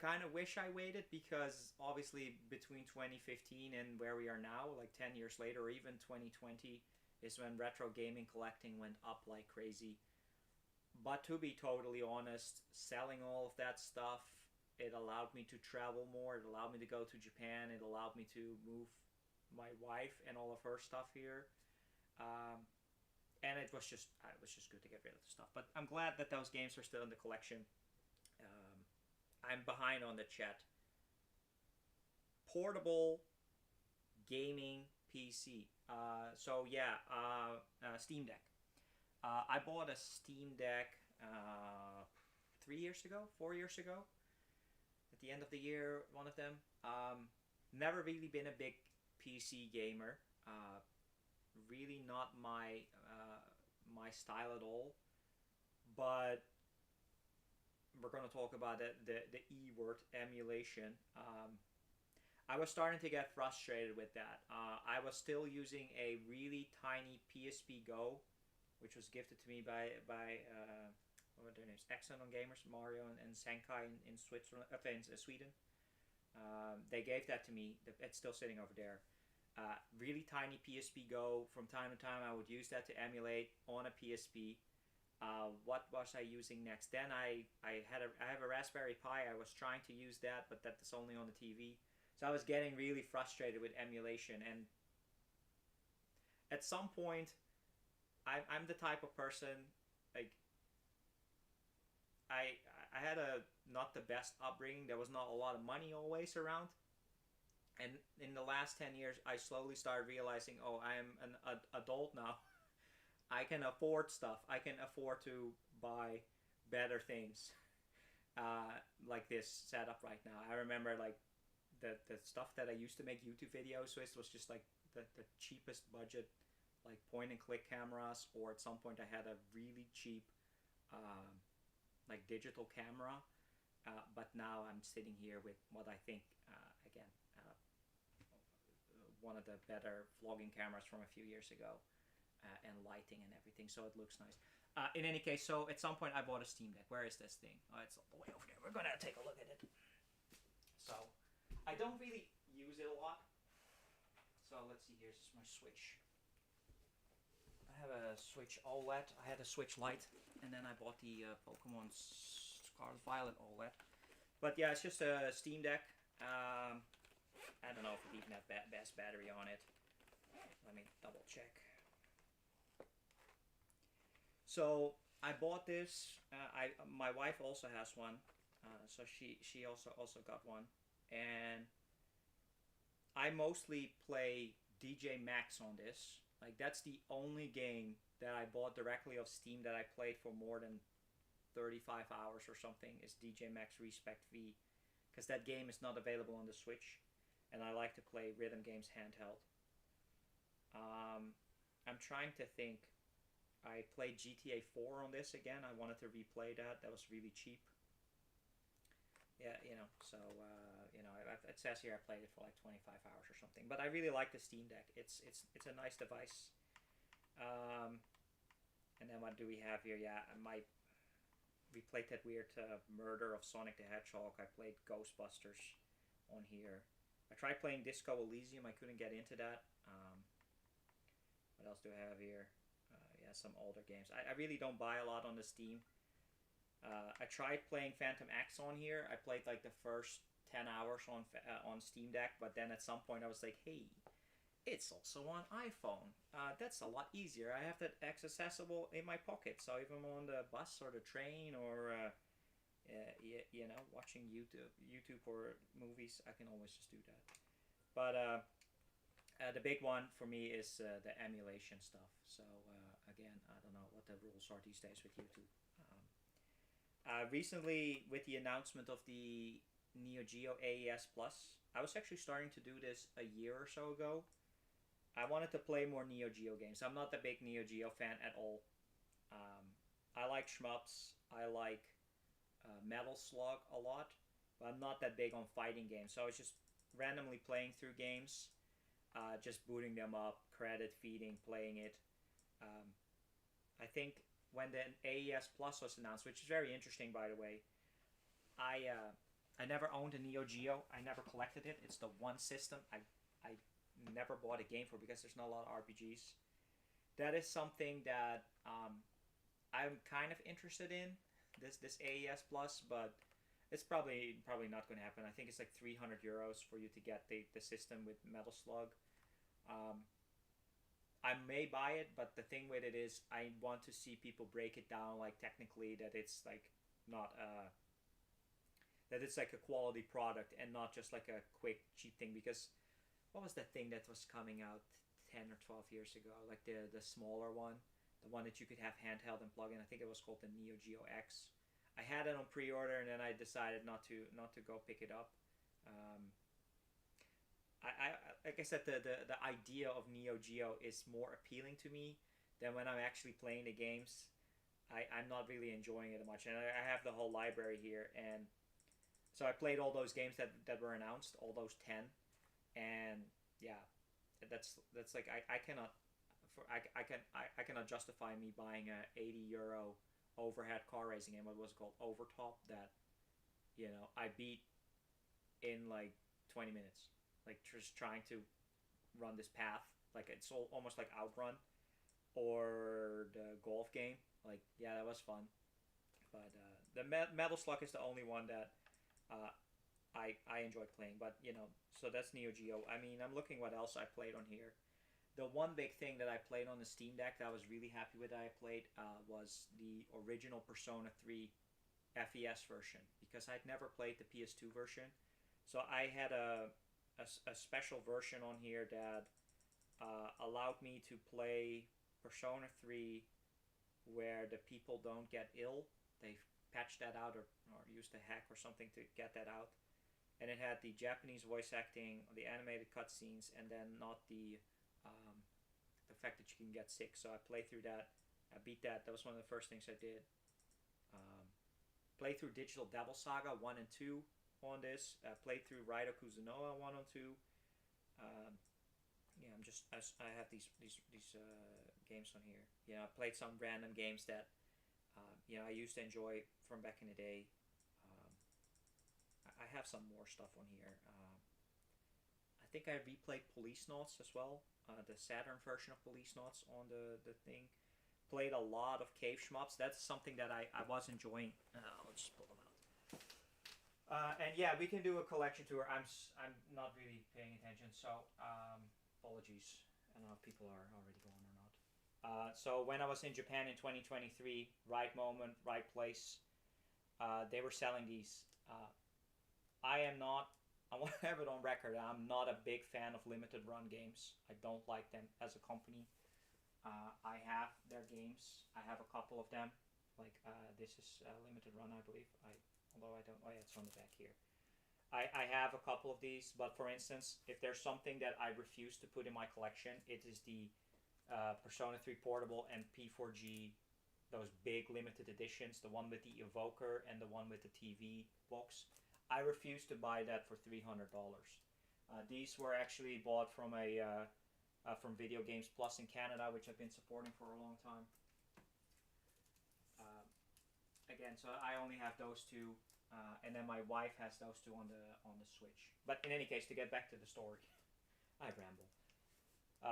kind of wish I waited, because obviously between 2015 and where we are now, like 10 years later, or even 2020, is when retro gaming collecting went up like crazy. But to be totally honest, selling all of that stuff, it allowed me to travel more. It allowed me to go to Japan. It allowed me to move my wife and all of her stuff here. And it was just good to get rid of the stuff. But I'm glad that those games are still in the collection. I'm behind on the chat. Portable gaming PC. So yeah, Steam Deck. I bought a Steam Deck 4 years ago. At the end of the year, one of them. Never really been a big PC gamer. Really not my style at all. But we're going to talk about the E word, emulation. I was starting to get frustrated with that. I was still using a really tiny PSP Go, which was gifted to me by what were their names? Exxon on Gamers, Mario and Senkai in Switzerland, in Sweden. They gave that to me. It's still sitting over there. Really tiny PSP Go. From time to time, I would use that to emulate on a PSP. What was I using next? Then I have a Raspberry Pi. I was trying to use that, but that's only on the TV. So I was getting really frustrated with emulation, and at some point, I'm the type of person, like, I I had a not the best upbringing. There was not a lot of money always around, and in the last 10 years, I slowly started realizing, oh, I am an adult now. I can afford stuff. I can afford to buy better things, like this setup right now. I remember, like, the stuff that I used to make YouTube videos with was just like the cheapest budget, like point and click cameras, or at some point I had a really cheap, um, like digital camera. But now I'm sitting here with what I think, again, one of the better vlogging cameras from a few years ago, and lighting and everything, so it looks nice. In any case, so at some point I bought a Steam Deck. Where is this thing? Oh, it's all the way over there. We're gonna take a look at it. So, I don't really use it a lot. So let's see. Here's my Switch. I have a Switch OLED. I had a Switch Lite, and then I bought the Pokemon Scarlet Violet OLED. But yeah, it's just a Steam Deck. I don't know if it even has best battery on it. Let me double check. So I bought this. My wife also has one, so she also got one, and I mostly play DJ Max on this. Like, that's the only game that I bought directly off Steam that I played for more than 35 hours or something, is DJ Max Respect V, because that game is not available on the Switch, and I like to play rhythm games handheld. I'm trying to think. I played GTA 4 on this again. I wanted to replay that. That was really cheap. Yeah, so, it says here I played it for like 25 hours or something. But I really like the Steam Deck. It's a nice device. And then what do we have here? Yeah, we played that weird murder of Sonic the Hedgehog. I played Ghostbusters on here. I tried playing Disco Elysium. I couldn't get into that. What else do I have here? Yeah, some older games. I really don't buy a lot on the Steam. I tried playing Phantom X on here. I played like the first 10 hours on Steam Deck, but then at some point I was like, hey, it's also on iPhone. That's a lot easier. I have that accessible in my pocket, so if I'm on the bus or the train or watching YouTube or movies, I can always just do that. But the big one for me is the emulation stuff. So again, I don't know what the rules are these days with YouTube. Recently, with the announcement of the Neo Geo AES Plus, I was actually starting to do this a year or so ago. I wanted to play more Neo Geo games. I'm not a big Neo Geo fan at all. I like shmups. I like Metal Slug a lot, but I'm not that big on fighting games. So I was just randomly playing through games, just booting them up, credit feeding, playing it. I think when the AES Plus was announced, which is very interesting, by the way, I never owned a Neo Geo. I never collected it. It's the one system I never bought a game for because there's not a lot of RPGs. That is something that I'm kind of interested in, this AES Plus, but it's probably not going to happen. I think it's like 300 euros for you to get the system with Metal Slug. I may buy it, but the thing with it is I want to see people break it down, like technically, that it's like not that it's like a quality product and not just like a quick cheap thing. Because what was that thing that was coming out 10 or 12 years ago, like the smaller one, the one that you could have handheld and plug in? I think it was called the Neo Geo X. I had it on pre-order, and then I decided not to go pick it up. I like I said, the idea of Neo Geo is more appealing to me than when I'm actually playing the games. I'm not really enjoying it much, and I have the whole library here, and so I played all those games that were announced, all those 10, and yeah, that's like I cannot justify me buying a 80 euro overhead car racing game. What was it called? Overtop, that I beat in like 20 minutes. Like, just trying to run this path. Like, it's almost like Outrun or the golf game. Like, yeah, that was fun. But the Metal Slug is the only one that uh, I enjoy playing. But so that's Neo Geo. I mean, I'm looking what else I played on here. The one big thing that I played on the Steam Deck that I was really happy with that I played was the original Persona 3 FES version because I'd never played the PS2 version. So I had a special version on here that allowed me to play Persona 3 where the people don't get ill. They patched that out or used a hack or something to get that out. And it had the Japanese voice acting, the animated cutscenes, and then not um, the fact that you can get sick. So I played through that. I beat that. That was one of the first things I did. Um, played through Digital Devil Saga 1 and 2 on this. Played through Raida Kuzunoa 1 and 2. Um, yeah, I have these games on here. I played some random games that I used to enjoy from back in the day. Um, I have some more stuff on here. I think I replayed Police Notes as well, the Saturn version of Police Notes on the thing. Played a lot of cave shmups. That's something that I was enjoying. Let's just pull them out. And yeah, we can do a collection tour. I'm not really paying attention, so apologies. I don't know if people are already going or not. So when I was in Japan in 2023, right moment, right place, they were selling these. I am not. I want to have it on record. I'm not a big fan of limited run games. I don't like them as a company. I have their games. I have a couple of them. Like this is a limited run, I believe. Although I don't. Oh yeah, it's on the back here. I have a couple of these, but for instance, if there's something that I refuse to put in my collection, it is the Persona 3 Portable and P4G, those big limited editions, the one with the Evoker and the one with the TV box. I refuse to buy that for $300. These were actually bought from from Video Games Plus in Canada, which I've been supporting for a long time. Again, so I only have those two, and then my wife has those two on the Switch. But in any case, to get back to the story, I ramble.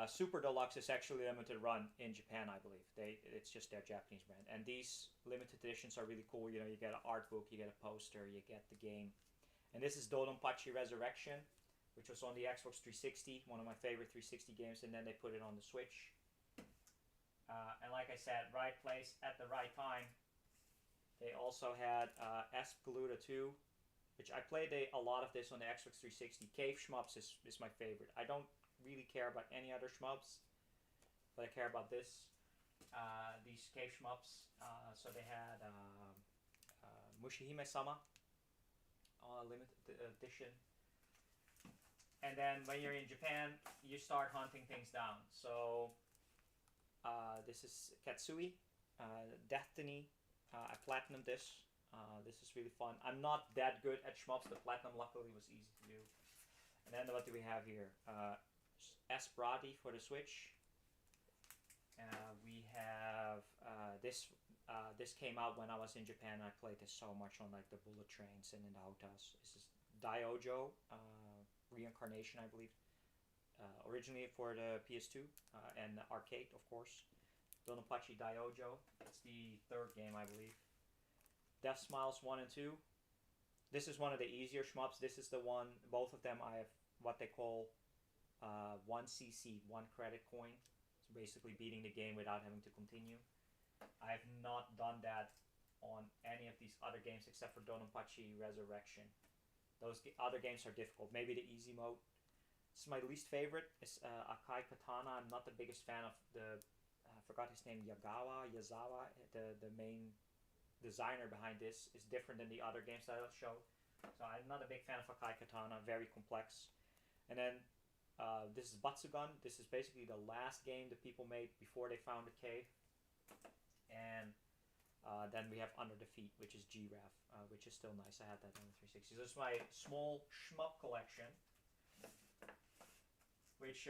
Super Deluxe is actually limited run in Japan, I believe. It's just their Japanese brand, and these limited editions are really cool. You get an art book, you get a poster, you get the game, and this is Dodonpachi Resurrection, which was on the Xbox 360, one of my favorite 360 games, and then they put it on the Switch. And like I said, right place at the right time. They also had Espgaluda 2, which I played a lot of this on the Xbox 360. Cave Shmups is my favorite. I don't really care about any other shmups, but I care about this. These Cave Shmups. So they had Mushihime-sama, limited edition. And then when you're in Japan, you start hunting things down. So this is Katsui, Destiny. I platinumed this. This is really fun. I'm not that good at shmups. The platinum luckily was easy to do. And then what do we have here? Esbrati for the Switch. We have this. This came out when I was in Japan. I played this so much on like the bullet trains and in the autos. This is Diojo Reincarnation, I believe. Originally for the PS2 and the arcade, of course. Dodonpachi Diojo. It's the third game, I believe. Death Smiles 1 and 2. This is one of the easier shmups. This is the one, both of them I have what they call 1cc, 1 credit coin. It's basically beating the game without having to continue. I have not done that on any of these other games except for Dodonpachi Resurrection. Those other games are difficult. Maybe the easy mode. This is my least favorite. It's Akai Katana. I'm not the biggest fan of the I forgot his name, Yazawa, the main designer behind this, is different than the other games that I'll show. So I'm not a big fan of Akai Katana, very complex. And then this is Batsugan. This is basically the last game that people made before they found the cave. And then we have Under the Feet, which is Giraffe, which is still nice. I had that on the 360. So this is my small shmup collection, which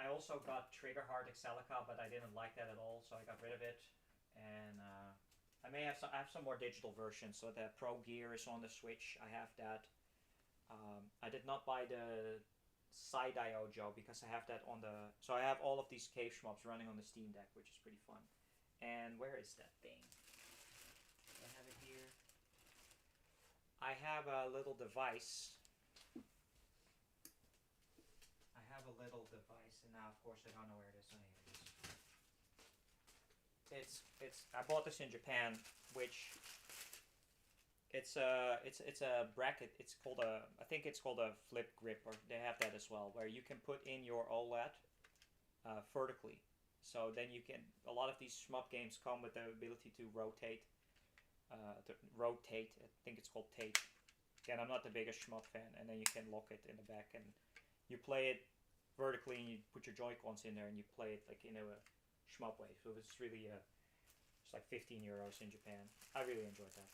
I also got Triggerheart Excelica, but I didn't like that at all, so I got rid of it. And I have some more digital versions. So the Pro Gear is on the Switch. I have that. I did not buy the Diojo because I have that on the. So I have all of these cave shmups running on the Steam Deck, which is pretty fun. And where is that thing? Do I have it here? I have a little device. I have a little device, and now of course I don't know where it is. Oh, here it is. I bought this in Japan, which it's a bracket. It's called a, I think it's called a flip grip, or they have that as well, where you can put in your OLED vertically. So then you can, a lot of these shmup games come with the ability to rotate. I think it's called tape. Again, I'm not the biggest shmup fan, and then you can lock it in the back, and you play it vertically, and you put your Joy-Cons in there, and you play it like in a shmup way. So it's really, it's like 15 euros in Japan. I really enjoyed that.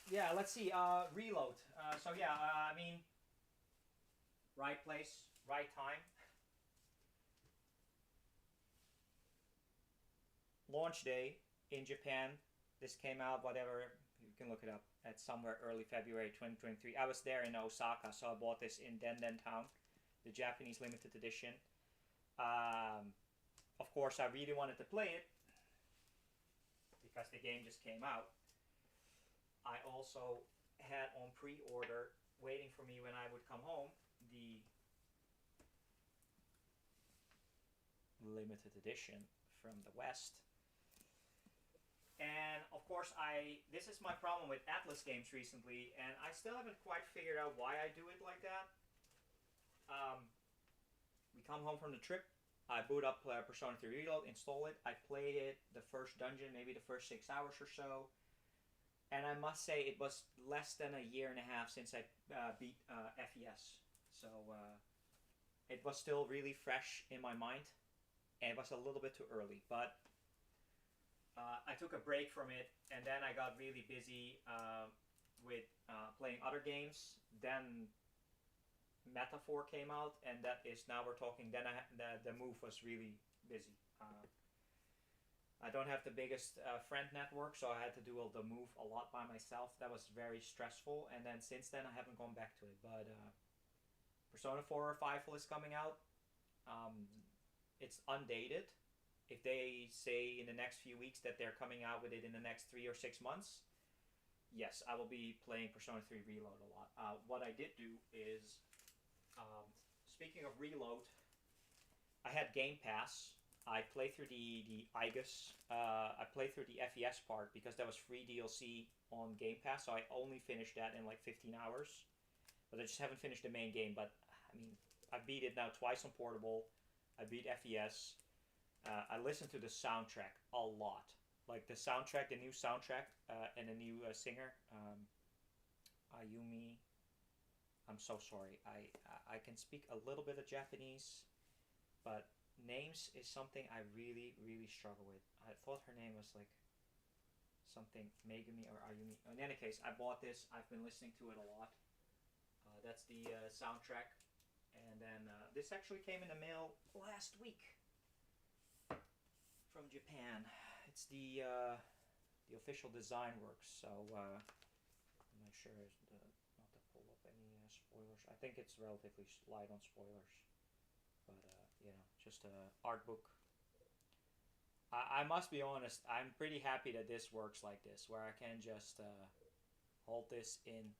Yeah, let's see. Reload. So yeah, I mean, right place, right time. Launch day in Japan. This came out, whatever, you can look it up, at somewhere early February 2023. I was there in Osaka, so I bought this in Denden Town, the Japanese limited edition. Of course, I really wanted to play it because the game just came out. I also had on pre-order, waiting for me when I would come home, the limited edition from the West. And of course, this is my problem with Atlas games recently, and I still haven't quite figured out why I do it like that. We come home from the trip, I boot up Persona 3 Reload, install it, I played it, the first dungeon, maybe the first 6 hours or so, and I must say it was less than a year and a half since I beat FES. So it was still really fresh in my mind, and it was a little bit too early, but I took a break from it, and then I got really busy with playing other games. Then Metaphor came out, and that is, now we're talking, then the move was really busy. I don't have the biggest friend network, so I had to do the move a lot by myself. That was very stressful, and then since then I haven't gone back to it. But Persona 4 Revival is coming out. It's undated. If they say in the next few weeks that they're coming out with it in the next 3 or 6 months, yes, I will be playing Persona 3 Reload a lot. What I did do is, speaking of Reload, I had Game Pass. I played through the Igus. I played through the FES part because that was free DLC on Game Pass, so I only finished that in like 15 hours. But I just haven't finished the main game. But, I mean, I beat it now twice on Portable. I beat FES. I listened to the soundtrack a lot. Like the soundtrack, the new soundtrack, and the new singer, Ayumi. I'm so sorry. I can speak a little bit of Japanese, but names is something I really, really struggle with. I thought her name was like something Megumi or Ayumi. In any case, I bought this. I've been listening to it a lot. That's the soundtrack. And then this actually came in the mail last week from Japan. It's the official design works, so I'm not sure not to pull up any spoilers. I think it's relatively light on spoilers, but you know, just an art book. I must be honest, I'm pretty happy that this works like this, where I can just hold this in,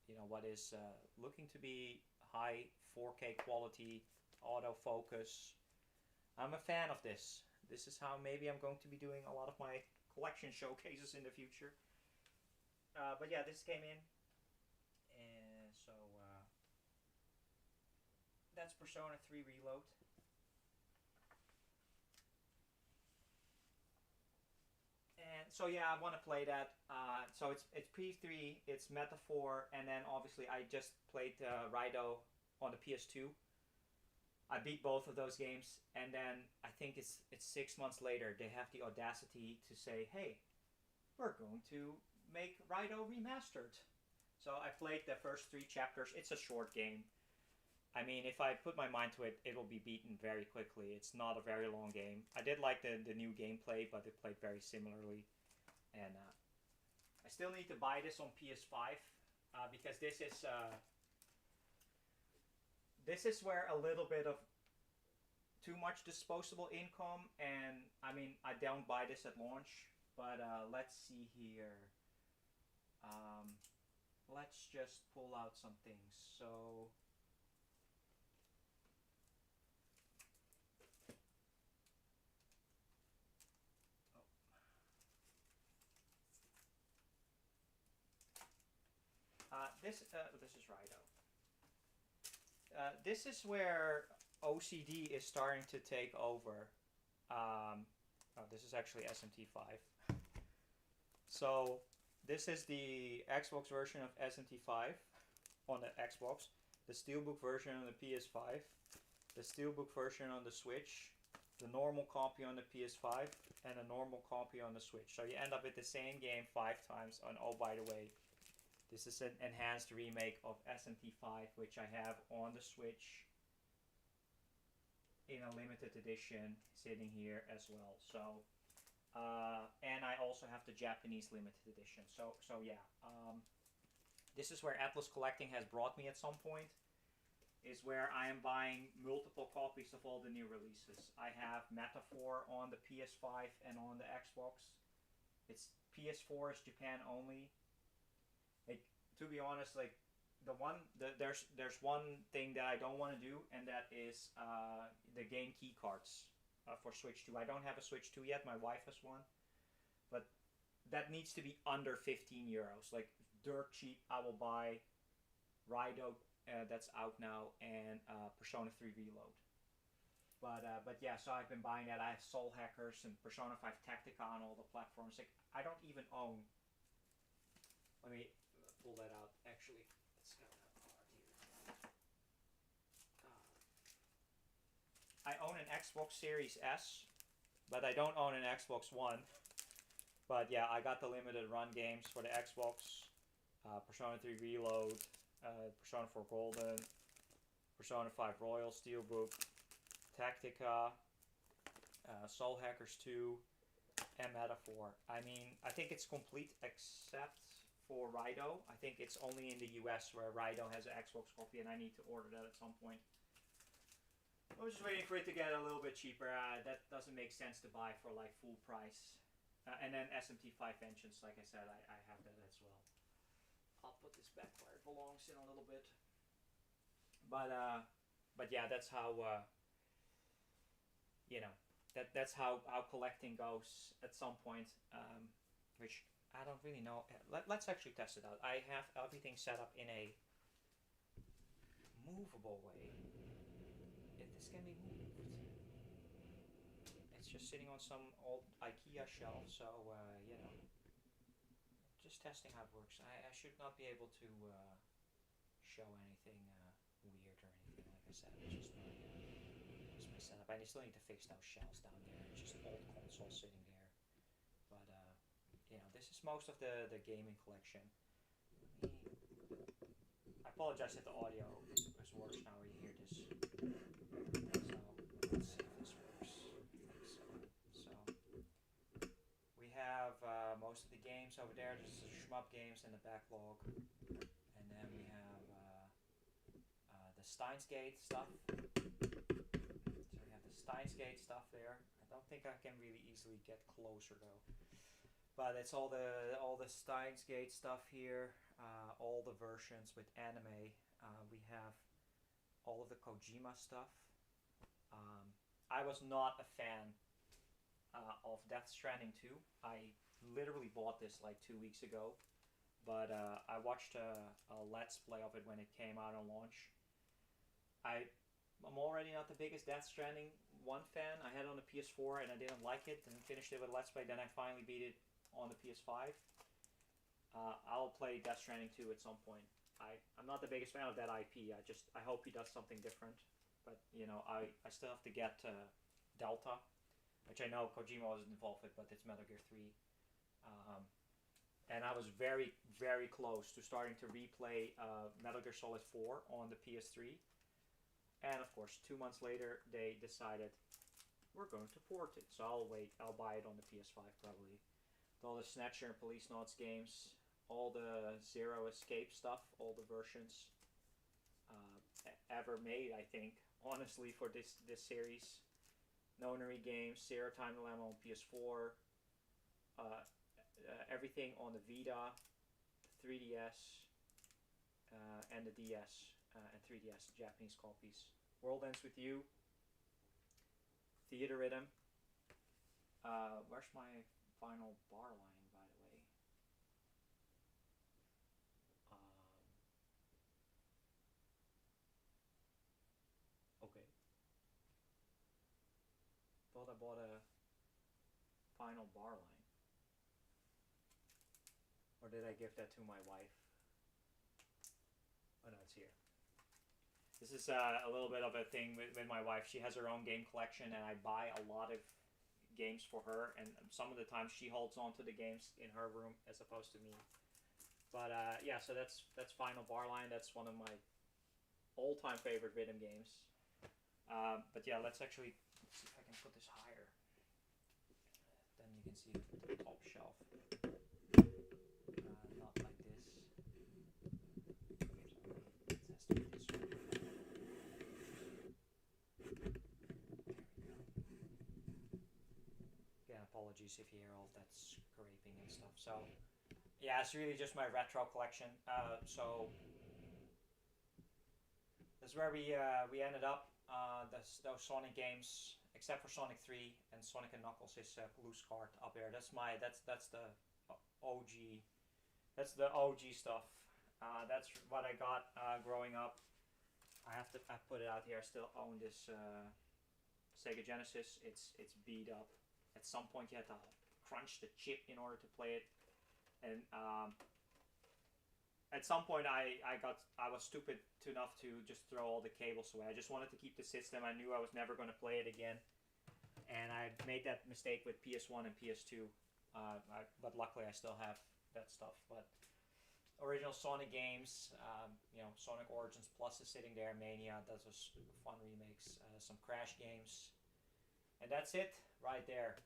you know, what is looking to be high 4K quality, autofocus. I'm a fan of this. This is how maybe I'm going to be doing a lot of my collection showcases in the future. But yeah, this came in. And so that's Persona 3 Reload. And so yeah, I want to play that. So it's P3, it's Metaphor, and then obviously I just played Raido on the PS2. I beat both of those games, and then I think it's 6 months later they have the audacity to say, "Hey, we're going to make Raido remastered." So I played the first 3 chapters. It's a short game. I mean, if I put my mind to it, it will be beaten very quickly. It's not a very long game. I did like the new gameplay, but it played very similarly. And I still need to buy this on PS5 because this is where a little bit of too much disposable income, and I mean, I don't buy this at launch. But let's see here. Um, let's just pull out some things. So. This is Rido. This is where OCD is starting to take over. This is actually SMT5. So this is the Xbox version of SMT5 on the Xbox, the Steelbook version on the PS5, the Steelbook version on the Switch, the normal copy on the PS5, and a normal copy on the Switch. So you end up with the same game 5 times. And oh, by the way, this is an enhanced remake of SMT5, which I have on the Switch in a limited edition sitting here as well. So, and I also have the Japanese limited edition. So yeah, this is where Atlas Collecting has brought me at some point. Is where I am buying multiple copies of all the new releases. I have Metaphor on the PS5 and on the Xbox. It's PS4 is Japan only. Like, to be honest, like there's one thing that I don't want to do, and that is the game key cards for Switch 2. I don't have a Switch 2 yet. My wife has one, but that needs to be under 15 euros. Like dirt cheap. I will buy Rido that's out now, and Persona 3 Reload. But yeah, so I've been buying that. I have Soul Hackers and Persona 5 Tactica on all the platforms. Like, I don't even own. Let me pull that out. Actually, let's go that card here. I own an Xbox Series S, but I don't own an Xbox One. But yeah, I got the limited run games for the Xbox. Persona 3 Reload, Persona 4 Golden, Persona 5 Royal Steelbook, Tactica, Soul Hackers 2, and Metaphor. I mean, I think it's complete except for Rido. I think it's only in the US where Rido has an Xbox copy, and I need to order that at some point. I was just waiting for it to get a little bit cheaper. That doesn't make sense to buy for like full price. And then SMT5 Vengeance, like I said, I have that as well. I'll put this back where it belongs in a little bit. But yeah, that's how that's how collecting goes at some point. Which I don't really know. Let's actually test it out. I have everything set up in a movable way. If this can be moved. It's just sitting on some old IKEA shelf, so just testing how it works. I should not be able to show anything weird or anything. Like I said, it's just my setup. I still need to fix those shelves down there. It's just old console sitting there. But this is most of the gaming collection. I apologize if the audio is worse now when you hear this. So let's see if this works. I think so. So we have most of the games over there. This is shmup games in the backlog, and then we have the Steins Gate stuff. So we have the Steins Gate stuff there. I don't think I can really easily get closer though. But it's all the Steins Gate stuff here. All the versions with anime. We have all of the Kojima stuff. I was not a fan of Death Stranding 2. I literally bought this like 2 weeks ago, but I watched a Let's Play of it when it came out on launch. I'm already not the biggest Death Stranding 1 fan. I had it on the PS4 and I didn't like it, and finished it with Let's Play. Then I finally beat it on the PS5. I'll play Death Stranding 2 at some point. I'm not the biggest fan of that IP. I hope he does something different. But I still have to get Delta, which I know Kojima wasn't involved with, but it's Metal Gear 3. And I was very, very close to starting to replay Metal Gear Solid 4 on the PS3. And of course, 2 months later, they decided we're going to port it. So I'll wait. I'll buy it on the PS5 probably. All the Snatcher and Police Notes games, all the Zero Escape stuff, all the versions ever made, I think, honestly, for this series. Nonary games, Zero Time Dilemma on PS4, everything on the Vita, the 3DS, and the DS and 3DS Japanese copies. World Ends With You, Theater Rhythm. Where's my final bar line, by the way? Okay. Thought I bought a final bar line. Or did I give that to my wife? Oh no, it's here. This is a little bit of a thing with my wife. She has her own game collection, and I buy a lot of games for her, and some of the times she holds on to the games in her room as opposed to me. But yeah, so that's Final Barline. That's one of my all-time favorite rhythm games. But yeah, let's see if I can put this higher. Then you can see the top shelf. Not like this. It has to be this way. Again, apologies if you hear all that scraping and stuff. So yeah, it's really just my retro collection. So that's where we ended up. Those Sonic games, except for Sonic 3 and Sonic and Knuckles, is loose card up there. That's the OG. That's the OG stuff. That's what I got growing up. I put it out here. I still own this Sega Genesis. It's beat up. At some point, you had to crunch the chip in order to play it, and at some point I was stupid enough to just throw all the cables away. I just wanted to keep the system. I knew I was never going to play it again, and I made that mistake with PS1 and PS2. But luckily I still have that stuff. But original Sonic games, Sonic Origins Plus is sitting there. Mania, those are fun remakes. Some Crash games, and that's it right there.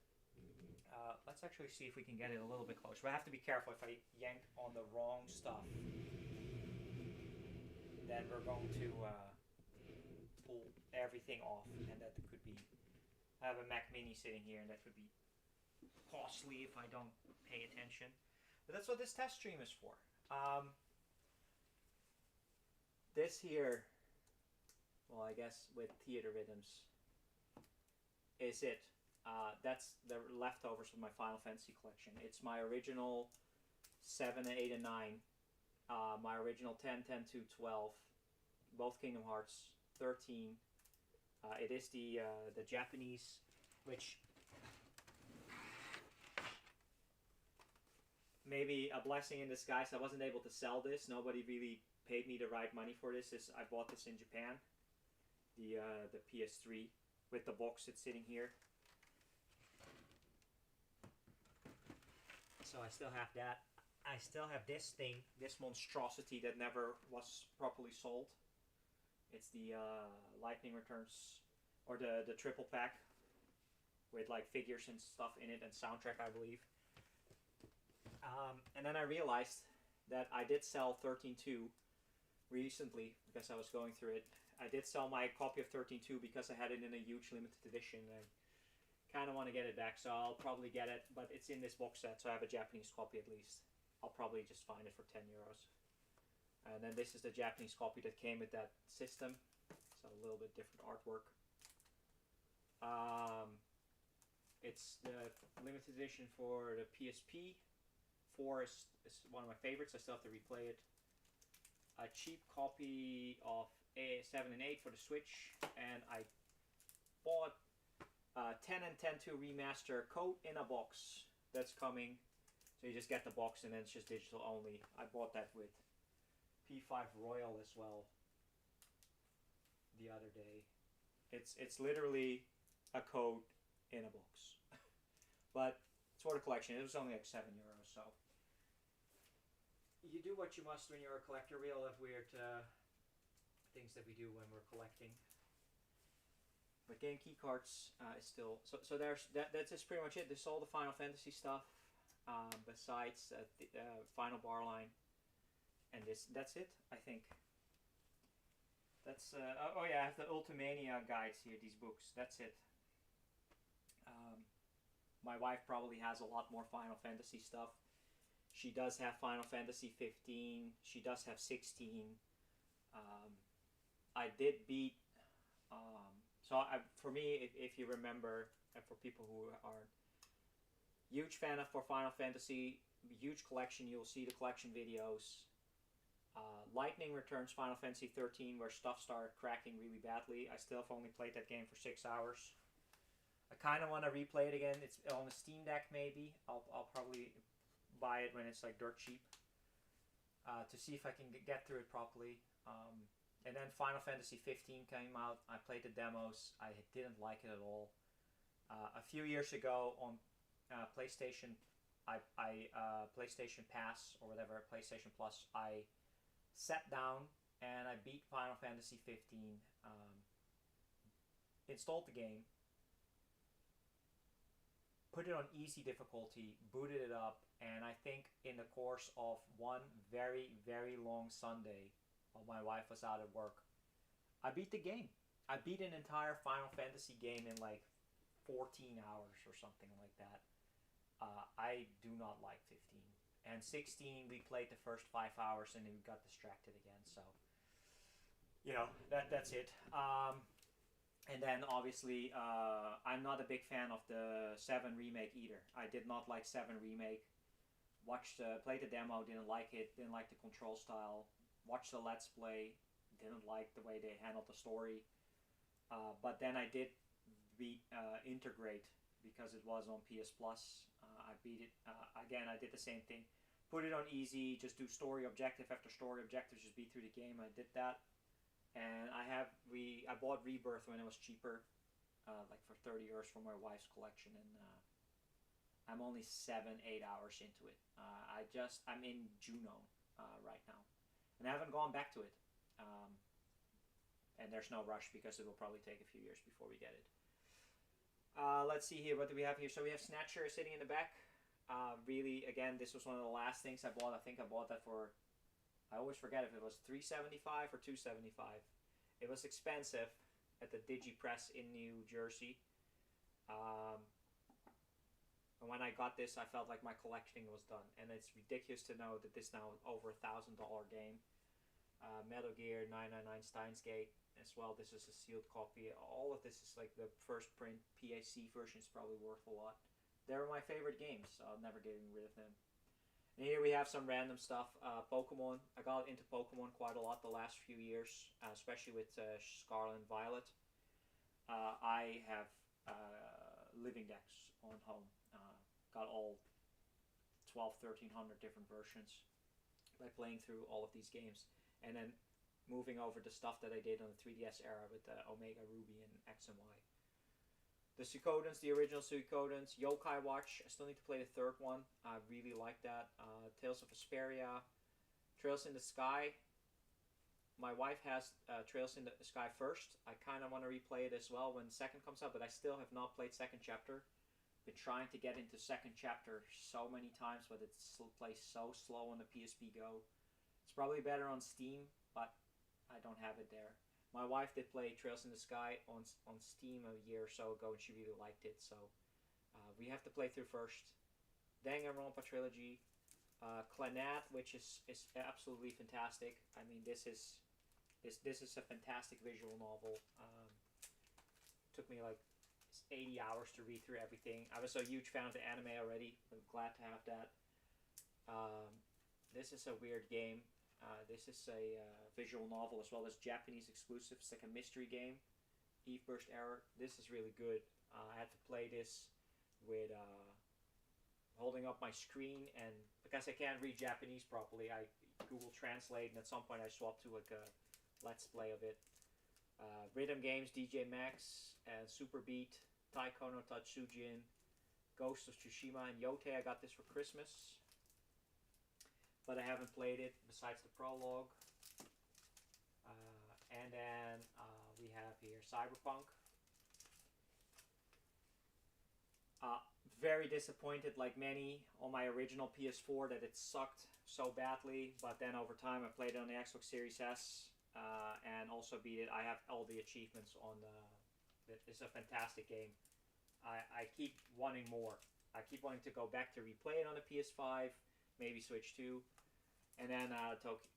Let's actually see if we can get it a little bit closer. I have to be careful. If I yank on the wrong stuff, then we're going to pull everything off, and that could be... I have a Mac Mini sitting here, and that could be costly if I don't pay attention. But that's what this test stream is for. This here, well, I guess with Theater Rhythms, is it. That's the leftovers of my Final Fantasy collection. It's my original 7, 8, and 9. My original 10, 10, 2, 12. Both Kingdom Hearts. 13. It is the Japanese, which maybe a blessing in disguise. I wasn't able to sell this. Nobody really paid me the right money for this. I bought this in Japan. The PS3 with the box that's sitting here. So I still have that. I still have this thing, this monstrosity that never was properly sold. It's the Lightning Returns, or the triple pack with like figures and stuff in it and soundtrack, I believe. And then I realized that I did sell 13.2 recently because I was going through it. I did sell my copy of 13.2 because I had it in a huge limited edition. I kind of want to get it back, so I'll probably get it, but it's in this box set, so I have a Japanese copy at least. I'll probably just find it for 10 euros. And then this is the Japanese copy that came with that system, so a little bit different artwork. It's the limited edition for the PSP. 4 is one of my favorites. I still have to replay it. A cheap copy of 7 and 8 for the Switch, and I bought 10 and 10.2 remaster code in a box that's coming. So you just get the box and then it's just digital only. I bought that with P5 Royal as well the other day. It's literally a code in a box. But it's for the collection. It was only like 7 euros, so you do what you must when you're a collector. We all have weird things that we do when we're collecting. But game key cards is still so there's that's just pretty much it. This is all the Final Fantasy stuff, besides the Final Barline, and that's it. I think. That's oh yeah, I have the Ultimania guides here. These books. That's it. My wife probably has a lot more Final Fantasy stuff. She does have Final Fantasy 15. She does have 16. Um, I did beat. For me, if you remember, and for people who are huge fan of for Final Fantasy, huge collection, you'll see the collection videos. Lightning Returns Final Fantasy 13, where stuff started cracking really badly. I still have only played that game for 6 hours. I kind of want to replay it again. It's on a Steam Deck, maybe. I'll probably buy it when it's like dirt cheap to see if I can get through it properly. And then Final Fantasy 15 came out. I played the demos. I didn't like it at all. A few years ago on PlayStation, PlayStation Pass or whatever, PlayStation Plus, I sat down and I beat Final Fantasy 15. Installed the game, put it on easy difficulty, booted it up, and I think in the course of one very, very long Sunday, while my wife was out at work, I beat the game. I beat an entire Final Fantasy game in like 14 hours or something like that. I do not like 15. And 16, we played the first 5 hours and then we got distracted again. So, that's it. And then obviously, I'm not a big fan of the 7 remake either. I did not like 7 remake. Played the demo, didn't like it, didn't like the control style. Watched the Let's Play, didn't like the way they handled the story. But then I did beat Integrate because it was on PS Plus. I beat it. Again, I did the same thing. Put it on easy, just do story objective after story objective, just beat through the game. I did that. And I bought Rebirth when it was cheaper, like for 30 euros for my wife's collection. And I'm only 7-8 hours into it. I'm in Juno right now. And I haven't gone back to it. And there's no rush because it will probably take a few years before we get it. Let's see here. What do we have here? So we have Snatcher sitting in the back. Really, again, this was one of the last things I bought. I think I bought that for, I always forget if it was $3.75 or $2.75. It was expensive at the DigiPress in New Jersey. And when I got this, I felt like my collecting was done. And it's ridiculous to know that this now is over $1,000 game. Metal Gear 999 Steins Gate as well. This is a sealed copy. All of this is like the first print PAC version is probably worth a lot. They're my favorite games, so I'm never getting rid of them. And here we have some random stuff. Pokemon. I got into Pokemon quite a lot the last few years, especially with Scarlet and Violet. I have living decks on home. Got all 1,200, 1,300 different versions by playing through all of these games. And then moving over the stuff that I did on the 3DS era with Omega Ruby and X and Y. The Suikodens, the original Suikodens. Yokai Watch, I still need to play the third one. I really like that. Tales of Vesperia. Trails in the Sky. My wife has Trails in the Sky first. I kind of want to replay it as well when the second comes out, but I still have not played second chapter. Been trying to get into second chapter so many times, but it plays so slow on the PSP Go. It's probably better on Steam, but I don't have it there. My wife did play Trails in the Sky on Steam a year or so ago, and she really liked it. So we have to play through first. Danganronpa Trilogy, Clannad, which is absolutely fantastic. I mean, this is a fantastic visual novel. Took me like 80 hours to read through everything. I was a huge fan of the anime already. I'm glad to have that. This is a weird game. This is a visual novel as well as Japanese exclusive. It's like a mystery game. Eve Burst Error. This is really good. I had to play this with holding up my screen, and because I can't read Japanese properly, I Google Translate, and at some point I swapped to like a Let's Play of it. Rhythm Games, DJ Max, and Super Beat, Taiko no Tatsujin, Ghost of Tsushima, and Yote. I got this for Christmas, but I haven't played it besides the prologue. And then we have here Cyberpunk. Very disappointed, like many, on my original PS4 that it sucked so badly, but then over time I played it on the Xbox Series S and also beat it. I have all the achievements on the... It's a fantastic game. I keep wanting more. I keep wanting to go back to replay it on the PS5, maybe Switch 2. And then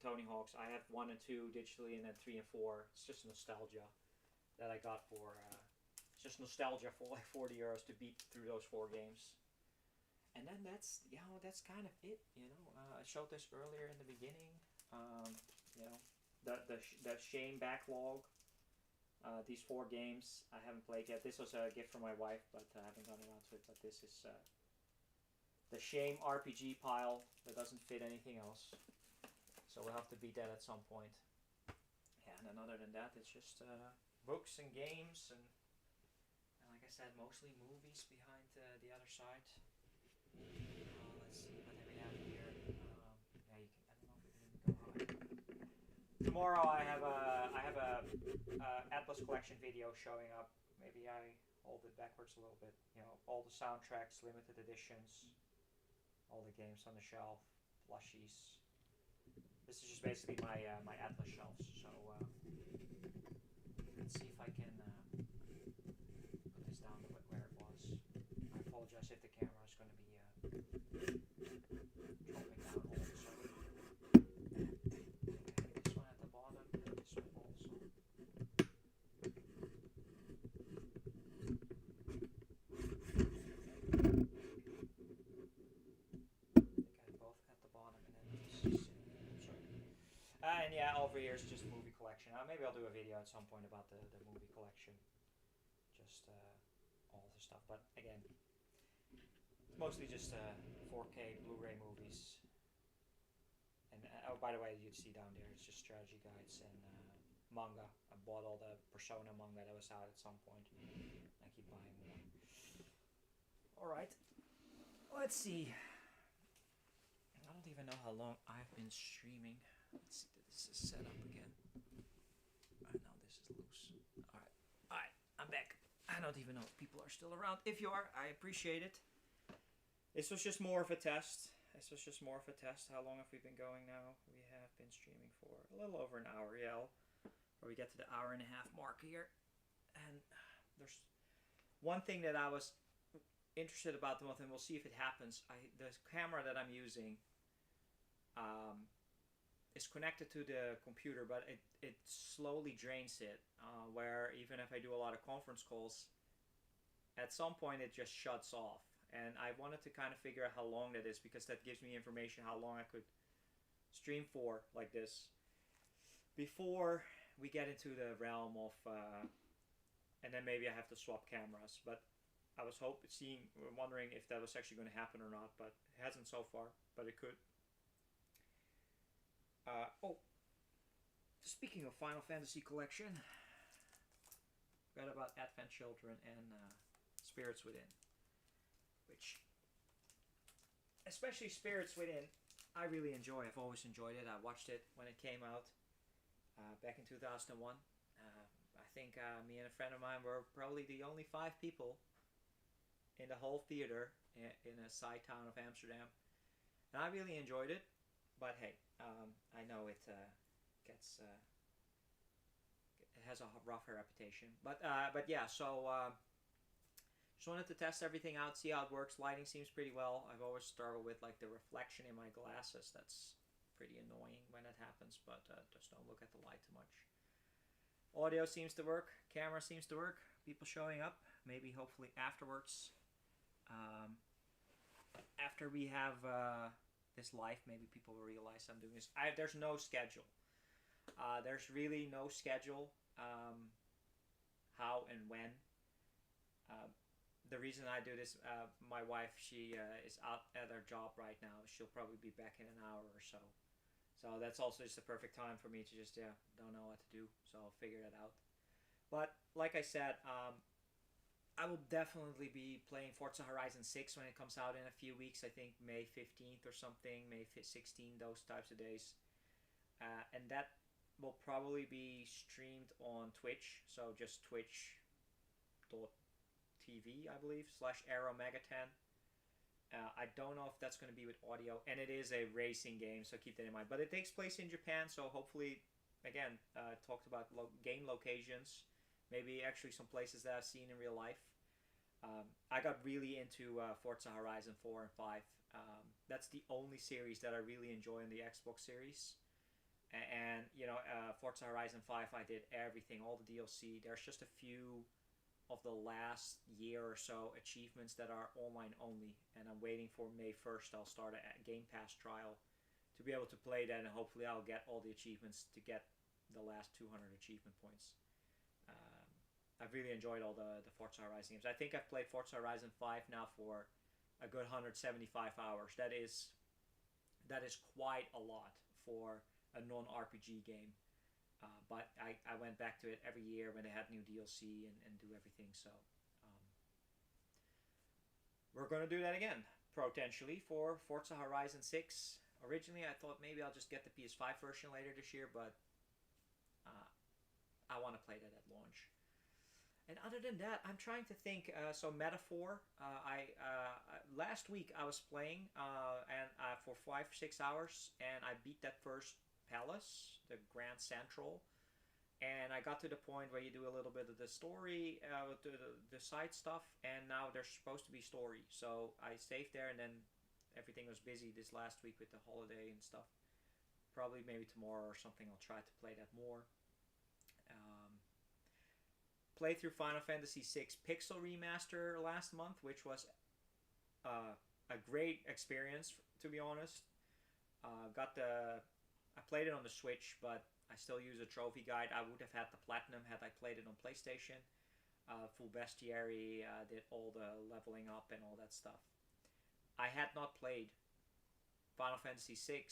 Tony Hawk's. I have 1 and 2 digitally, and then 3 and 4. It's just nostalgia that I got for. It's just nostalgia for like €40 to beat through those 4 games. And then that's kind of it. I showed this earlier in the beginning. The shame backlog. These 4 games I haven't played yet. This was a gift from my wife, but I haven't gotten around to it. But this is the shame RPG pile that doesn't fit anything else. So we'll have to beat that at some point. Yeah, and then other than that, it's just books and games and like I said, mostly movies behind the other side. Let's see what we have here. Yeah, you can. I don't know if we can even go high. Tomorrow I have a Atlas collection video showing up. Maybe I hold it backwards a little bit. All the soundtracks, limited editions, all the games on the shelf, plushies. This is just basically my my Atlas shelves. So let's see if I can put this down where it was. I apologize if the camera is going to be dropping down all of a sudden. Okay, this one at the bottom, and this one also. Both at the bottom, and then this. And yeah, over here is just movie collection. Maybe I'll do a video at some point about the movie collection. Just all the stuff. But again, it's mostly just 4K Blu-ray movies. And oh, by the way, you'd see down there, it's just strategy guides and manga. I bought all the Persona manga that was out at some point. I keep buying more. Alright. Let's see. I don't even know how long I've been streaming. Let's see that this is set up again. Alright, now this is loose. Alright, I'm back. I don't even know if people are still around. If you are, I appreciate it. This was just more of a test. How long have we been going now? We have been streaming for a little over an hour, yeah. Or we get to the hour and a half mark here. And there's one thing that I was interested about the month, and we'll see if it happens. The camera that I'm using is connected to the computer, but it slowly drains it, where even if I do a lot of conference calls, at some point it just shuts off. And I wanted to kind of figure out how long that is, because that gives me information how long I could stream for like this before we get into the realm of and then maybe I have to swap cameras. But I was wondering if that was actually going to happen or not, but it hasn't so far, but it could. Speaking of Final Fantasy Collection, forgot about Advent Children and Spirits Within, which, especially Spirits Within, I really enjoy. I've always enjoyed it. I watched it when it came out back in 2001. I think me and a friend of mine were probably the only 5 people in the whole theater in a side town of Amsterdam, and I really enjoyed it. But hey, I know it gets it has a rougher reputation. But yeah, so just wanted to test everything out, see how it works. Lighting seems pretty well. I've always struggled with like the reflection in my glasses. That's pretty annoying when it happens. But just don't look at the light too much. Audio seems to work. Camera seems to work. People showing up. Maybe hopefully afterwards. After we have this live, maybe people will realize I'm doing this. There's no schedule. There's really no schedule. How and when. The reason I do this, my wife, she is out at her job right now. She'll probably be back in an hour or so. So that's also just the perfect time for me to just, don't know what to do. So I'll figure that out. But like I said, I will definitely be playing Forza Horizon 6 when it comes out in a few weeks. I think May 15th or something, May 16th, those types of days. And that will probably be streamed on Twitch. So just twitch.tv, I believe, /AeroMegaTen. I don't know if that's going to be with audio. And it is a racing game, so keep that in mind. But it takes place in Japan, so hopefully, again, talked about game locations. Maybe actually some places that I've seen in real life. I got really into Forza Horizon 4 and 5. That's the only series that I really enjoy in the Xbox series. And Forza Horizon 5, I did everything, all the DLC. There's just a few of the last year or so achievements that are online only, and I'm waiting for May 1st. I'll start a Game Pass trial to be able to play that, and hopefully I'll get all the achievements to get the last 200 achievement points. Um, I've really enjoyed all the Forza Horizon games. I think I've played Forza Horizon 5 now for a good 175 hours. That is quite a lot for a non-RPG game. But I went back to it every year when they had new DLC and do everything. So we're going to do that again, potentially, for Forza Horizon 6. Originally, I thought maybe I'll just get the PS5 version later this year, but I want to play that at launch. And other than that, I'm trying to think. So Metaphor, last week I was playing and for 5 6 hours, and I beat that first palace, the Grand Central, and I got to the point where you do a little bit of the story, the side stuff, and now there's supposed to be story. So I saved there, and then everything was busy this last week with the holiday and stuff. Probably maybe tomorrow or something I'll try to play that more. Played through Final Fantasy VI Pixel Remaster last month, which was a great experience, to be honest. I played it on the Switch, but I still use a trophy guide. I would have had the platinum had I played it on PlayStation. Full bestiary, did all the leveling up and all that stuff. I had not played Final Fantasy VI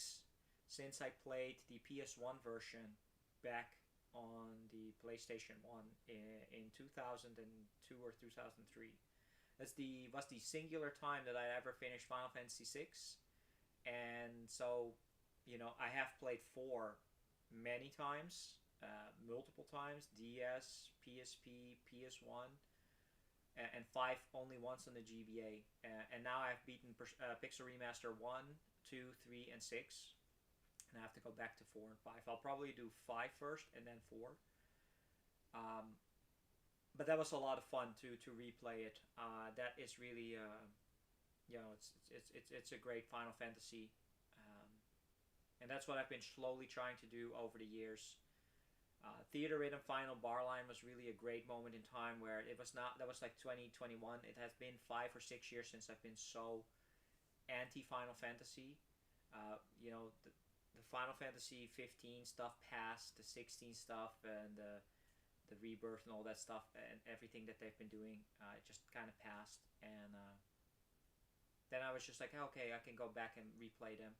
since I played the PS1 version back on the PlayStation 1 in 2002 or 2003. Was the singular time that I ever finished Final Fantasy VI. And so, I have played 4 many times, multiple times, DS, PSP, PS1, and 5 only once on the GBA. And now I've beaten Pixel Remaster 1, 2, 3, and 6. And I have to go back to 4 and 5. I'll probably do 5 first and then 4. But that was a lot of fun to replay it. That is really, it's a great Final Fantasy, and that's what I've been slowly trying to do over the years. Theater Rhythm Final Bar Line was really a great moment in time where it was not. That was like 2021. It has been 5 or 6 years since I've been so anti Final Fantasy. The Final Fantasy 15 stuff passed, the 16 stuff, and the rebirth and all that stuff, and everything that they've been doing, just kind of passed. And then I was just like, okay, I can go back and replay them.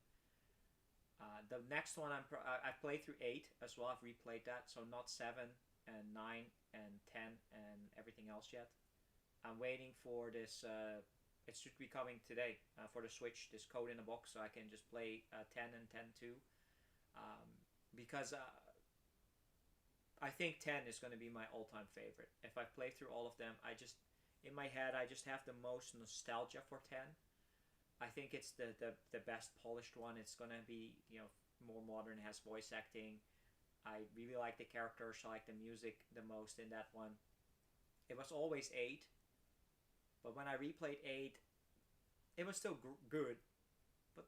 The next one I've played through 8 as well. I've replayed that, so not 7 and 9 and 10 and everything else yet. I'm waiting for this. It should be coming today for the Switch. This Code in a Box, so I can just play 10 and 10 too. Because I think 10 is going to be my all-time favorite. If I play through all of them, in my head, I just have the most nostalgia for 10. I think it's the best polished one. It's going to be, more modern, has voice acting. I really like the characters. I like the music the most in that one. It was always 8. But when I replayed 8, it was still good. But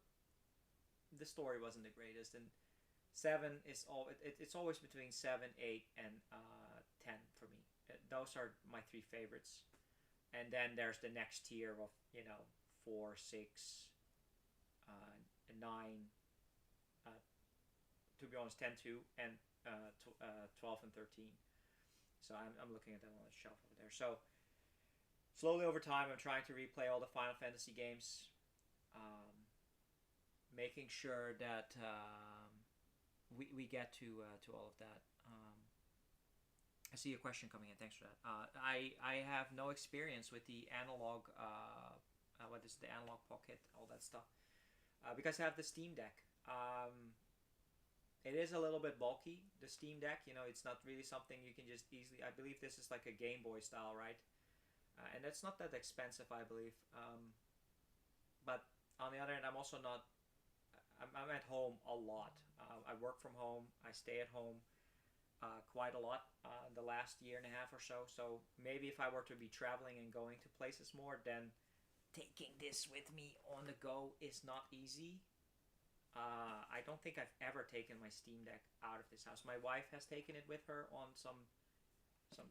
the story wasn't the greatest. And 7 is it's always between 7, 8, and 10 for me. Those are my 3 favorites. And then there's the next tier of 4, 6, 9. To be honest, 10, 2, and 12 and 13. So I'm looking at that on the shelf over there. So slowly over time, I'm trying to replay all the Final Fantasy games, making sure that we get to all of that. I see a question coming in. Thanks for that. I have no experience with the analog. What is the analog pocket? All that stuff. Because I have the Steam Deck. It is a little bit bulky. The Steam Deck. It's not really something you can just easily. I believe this is like a Game Boy style, right? And that's not that expensive, I believe. But on the other hand, I'm also not. I'm at home a lot. I work from home. I stay at home. quite a lot the last year and a half or so. So maybe if I were to be traveling and going to places more, then taking this with me on the go is not easy. I don't think I've ever taken my Steam Deck out of this house. My wife has taken it with her on some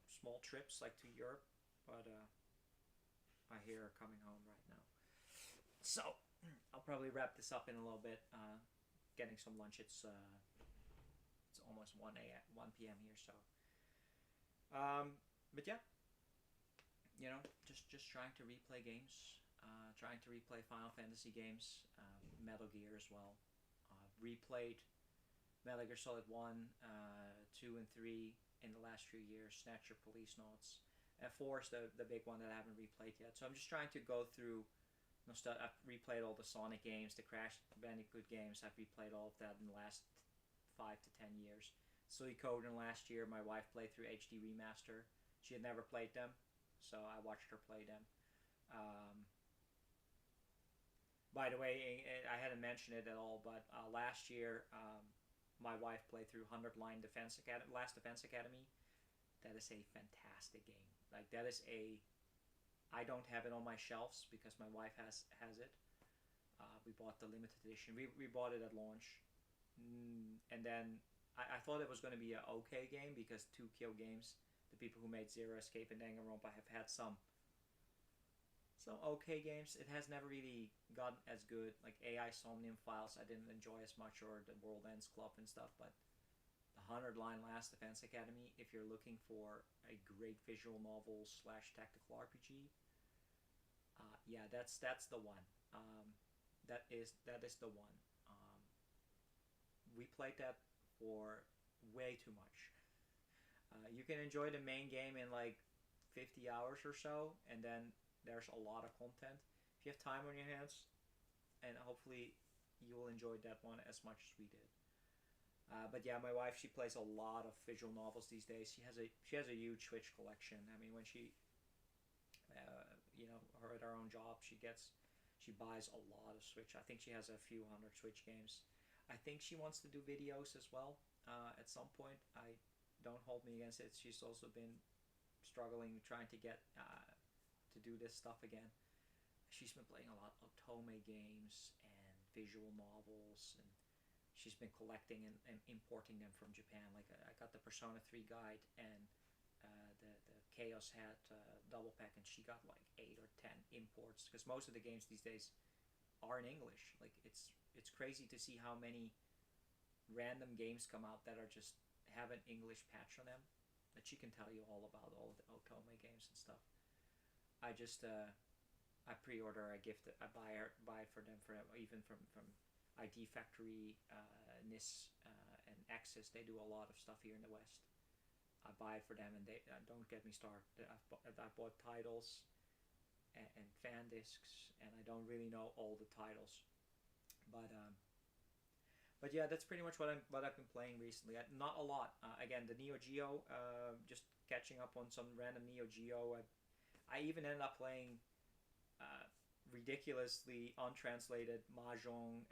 small trips like to Europe, but I hear her coming home right now. So I'll probably wrap this up in a little bit. Getting some lunch. It's almost 1 p.m. here, so. But yeah, just trying to replay games. Trying to replay Final Fantasy games, Metal Gear as well. Replayed Metal Gear Solid 1, 2, and 3 in the last few years. Snatcher, Police Notes. And 4 is the big one that I haven't replayed yet. So I'm just trying to go through. I've replayed all the Sonic games, the Crash Bandicoot games. I've replayed all of that in the last 5 to 10 years. Suikoden last year, my wife played through HD Remaster. She had never played them, so I watched her play them. By the way, I hadn't mentioned it at all, but last year my wife played through 100 Line Defense Academy, Last Defense Academy. That is a fantastic game. Like that is I don't have it on my shelves because my wife has it. We bought the limited edition. We bought it at launch, and then I thought it was going to be an okay game because 2Kyo Games, the people who made Zero Escape and Danganronpa, have had some okay games. It has never really gotten as good. Like AI Somnium Files, I didn't enjoy as much, or the World Ends Club and stuff. But the 100 Line Last Defense Academy, if you're looking for a great visual novel / tactical RPG, yeah, that's the one. That is the one. We played that for way too much. You can enjoy the main game in like 50 hours or so, and then there's a lot of content. If you have time on your hands, and hopefully you will enjoy that one as much as we did. But yeah, my wife, she plays a lot of visual novels these days. She has a huge Switch collection. I mean, when she, her at her own job, she buys a lot of Switch. I think she has a few hundred Switch games. I think she wants to do videos as well at some point. Don't hold me against it. She's also been struggling trying to get to do this stuff again. She's been playing a lot of Otome games and visual novels, and she's been collecting and importing them from Japan. Like I got the Persona 3 guide and the Chaos Hat double pack, and she got like 8 or 10 imports because most of the games these days are in English. Like it's crazy to see how many random games come out that are just have an English patch on them that she can tell you all about all of the Otome games and stuff. I just I pre-order, I gift it, I buy it for them even from ID Factory, NIS, and Axis. They do a lot of stuff here in the West. I buy it for them, and they don't get me started. I've bought titles and fan discs, and I don't really know all the titles, but yeah, that's pretty much what I've been playing recently. Not a lot. Again, the Neo Geo, just catching up on some random Neo Geo. I even ended up playing ridiculously untranslated Mahjong,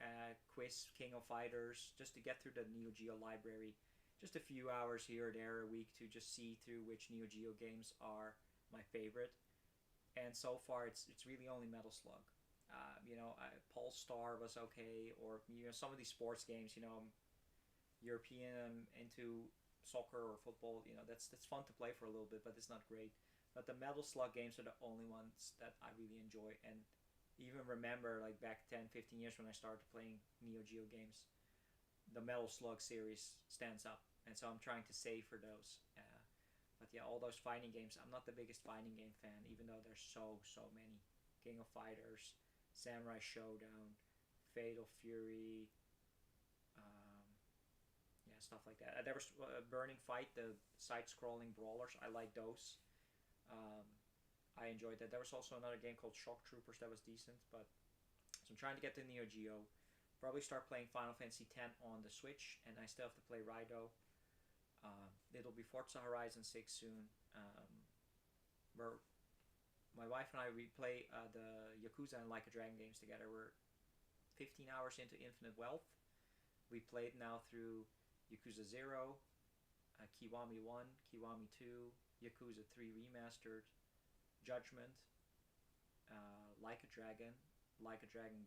Quiz, King of Fighters, just to get through the Neo Geo library. Just a few hours here or there a week to just see through which Neo Geo games are my favorite. And so far, it's really only Metal Slug. Polestar was okay, or some of these sports games. European, into soccer or football. That's fun to play for a little bit, but it's not great. But the Metal Slug games are the only ones that I really enjoy, and even remember like back 10, 15 years when I started playing Neo Geo games, the Metal Slug series stands up, and so I'm trying to save for those. But yeah, all those fighting games, I'm not the biggest fighting game fan, even though there's so many. King of Fighters, Samurai Showdown, Fatal Fury, stuff like that. There was Burning Fight, the side-scrolling brawlers. I like those. I enjoyed that. There was also another game called Shock Troopers that was decent, but so I'm trying to get to Neo Geo. Probably start playing Final Fantasy X on the Switch, and I still have to play Raido. It'll be Forza Horizon 6 soon. Where my wife and I, we play the Yakuza and Like a Dragon games together. We're 15 hours into Infinite Wealth. We played now through Yakuza 0, Kiwami 1, Kiwami 2, Yakuza 3 Remastered, Judgment, Like a Dragon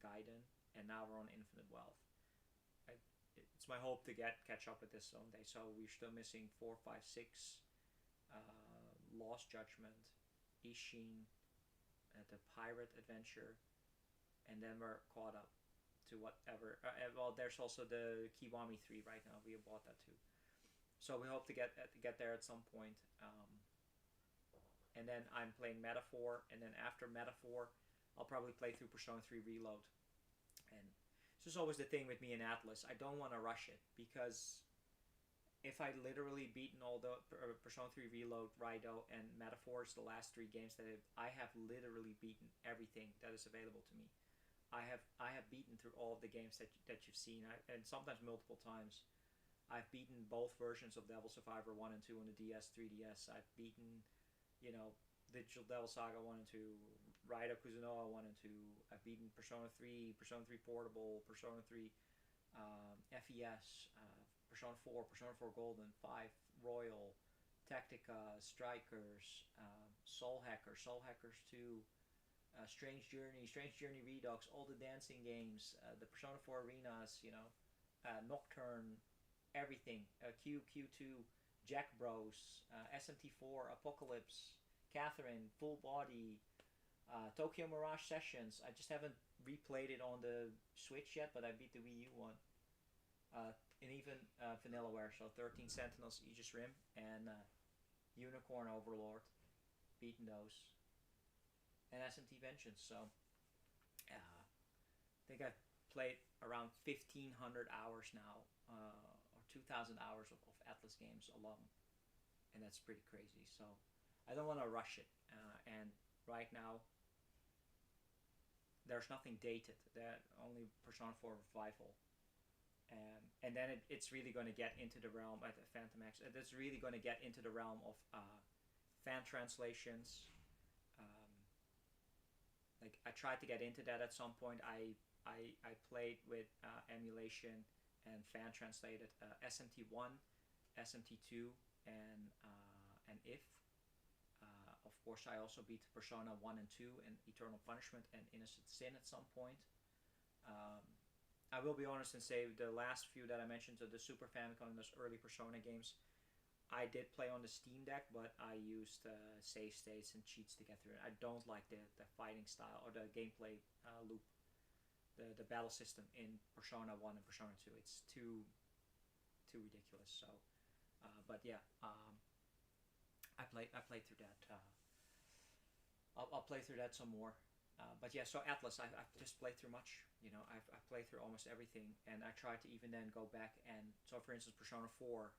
Gaiden, and now we're on Infinite Wealth. It's my hope to catch up with this someday. So we're still missing 4, 5, 6, Lost Judgment, Ishin, the Pirate Adventure, and then we're caught up to whatever. Well, there's also the Kiwami 3 right now. We bought that too. So we hope to get there at some point. And then I'm playing Metaphor, and then after Metaphor, I'll probably play through Persona 3 Reload. And this is always the thing with me and Atlas. I don't want to rush it, because if I literally beaten all the Persona 3 Reload, Raido, and Metaphors, the last 3 games that I have literally beaten everything that is available to me. I have beaten through all of the games that you've seen, and sometimes multiple times. I've beaten both versions of Devil Survivor 1 and 2 on the DS, 3DS. I've beaten, Digital Devil Saga 1 and 2, Raido Kuzunoha 1 and 2. I've beaten Persona 3, Persona 3 Portable, Persona 3 FES, Persona 4, Persona 4 Golden, 5 Royal, Tactica, Strikers, Soul Hackers 2, Strange Journey Redux, all the dancing games, the Persona 4 arenas, Nocturne, everything, Q2, Jack Bros, SMT4, Apocalypse, Catherine, Full Body, Tokyo Mirage Sessions. I just haven't replayed it on the Switch yet, but I beat the Wii U one. And even Vanillaware, so 13 Sentinels, Aegis Rim, and Unicorn Overlord, beaten those. And SMT Vengeance, so I think I've played around 1,500 hours now, or 2,000 hours of Atlas games alone, and that's pretty crazy. So I don't want to rush it, and right now there's nothing dated. That only Persona 4 Revival, and then it's really going to get into the realm at Phantom X. It's really going to get into the realm of fan translations. Like I tried to get into that at some point. I played with emulation and fan translated SMT1, SMT2, and If. Of course, I also beat Persona 1 and 2 and Eternal Punishment and Innocent Sin at some point. I will be honest and say the last few that I mentioned, the Super Famicom and those early Persona games, I did play on the Steam Deck, but I used save states and cheats to get through it. I don't like the fighting style or the gameplay loop, the battle system in Persona 1 and Persona 2. It's too ridiculous. So, but yeah, I played through that. I'll play through that some more. But yeah, so Atlas, I've just played through much. I've played through almost everything, and I tried to even then go back and, so for instance, Persona 4,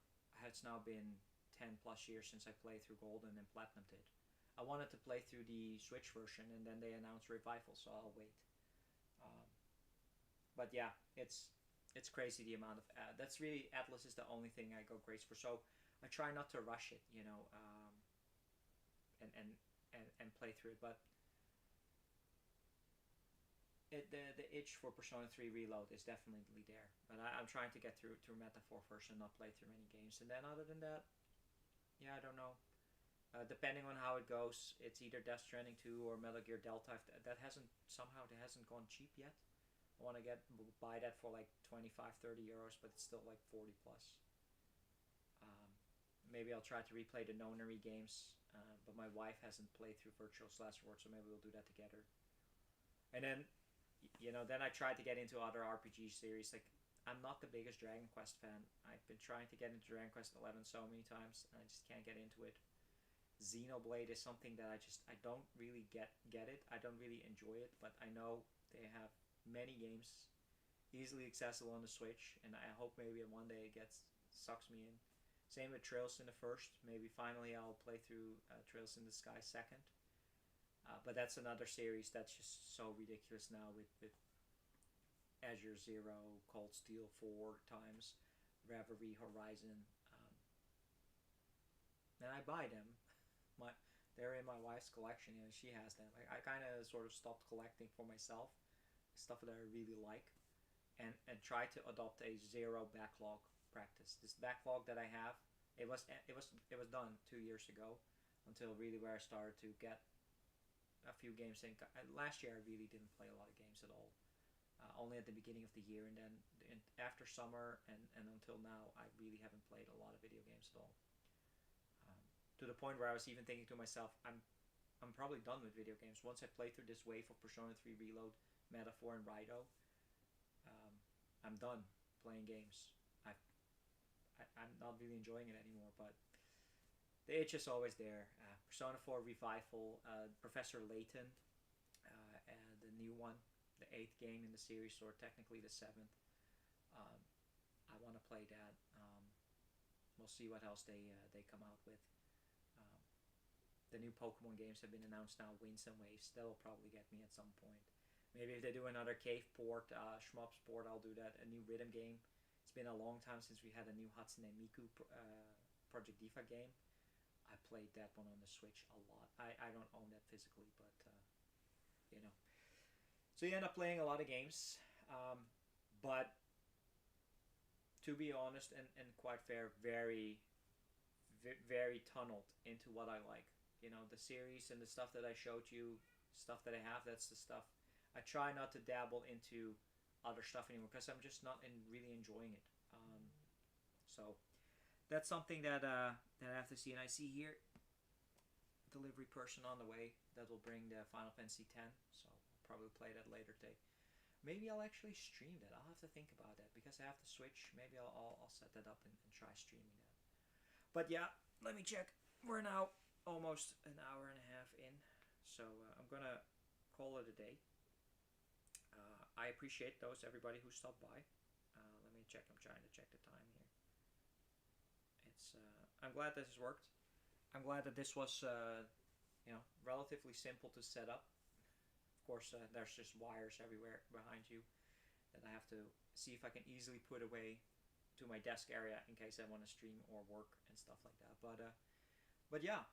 it's now been 10 plus years since I played through Golden and Platinumed it. I wanted to play through the Switch version, and then they announced Revival, so I'll wait. But yeah, it's crazy the amount of that's really, Atlas is the only thing I go grace for. So I try not to rush it, and play through it. But the itch for Persona 3 Reload is definitely there. But I'm trying to get through Metaphor first and not play through many games. And then other than that, yeah, I don't know. Depending on how it goes, it's either Death Stranding 2 or Metal Gear Delta. That hasn't gone cheap yet. I want to buy that for like 25, 30 euros, but it's still like 40 plus. Maybe I'll try to replay the Nonary games, but my wife hasn't played through Virtuous Last Word, so maybe we'll do that together. And then, then I tried to get into other RPG series. Like, I'm not the biggest Dragon Quest fan. I've been trying to get into Dragon Quest 11 so many times, and I just can't get into it. Xenoblade is something that I don't really get it. I don't really enjoy it, but I know they have many games easily accessible on the Switch, and I hope maybe one day it sucks me in. Same with Trails in the First. Maybe finally I'll play through Trails in the Sky second. But that's another series that's just so ridiculous now with Azure Zero, Cold Steel 4 times, Reverie, Horizon. And I buy them. They're in my wife's collection, and she has them. I kind of sort of stopped collecting for myself, stuff that I really like, and try to adopt a zero backlog practice. This backlog that I have, it was done 2 years ago, until really where I started to get a few games in. Last year I really didn't play a lot of games at all. Only at the beginning of the year, and then after summer and until now, I really haven't played a lot of video games at all. Um, to the point where I was even thinking to myself, I'm probably done with video games. Once I play through this wave of Persona 3 Reload, Metaphor, and Raito, um, I'm done playing games. I'm not really enjoying it anymore, but the itch is always there. Persona 4 Revival, Professor Layton, and the new one, the eighth game in the series, or technically the seventh. Um, I want to play that. We'll see what else they come out with. Um, the new Pokemon games have been announced now, Winds and Waves. That will probably get me at some point. Maybe if they do another cave port, shmup port, I'll do that. A new rhythm game. It's been a long time since we had a new Hatsune Miku Project Diva game. I played that one on the Switch a lot. I don't own that physically, but you know. So you end up playing a lot of games, but to be honest and quite fair, very tunneled into what I like. You know, the series and the stuff that I showed you, stuff that I have. That's the stuff. I try not to dabble into other stuff anymore because I'm just not really enjoying it. So that's something that I have to see, and I see here delivery person on the way that will bring the Final Fantasy X. So I'll probably play that later today. Maybe I'll actually stream that. I'll have to think about that because I have to switch. Maybe I'll set that up and try streaming that. But yeah, let me check. We're now almost an hour and a half in, so I'm gonna call it a day. I appreciate everybody who stopped by. Let me check. I'm trying to check the time here. I'm glad this has worked. I'm glad that this was relatively simple to set up. Of course, there's just wires everywhere behind you that I have to see if I can easily put away to my desk area in case I want to stream or work and stuff like that. But yeah,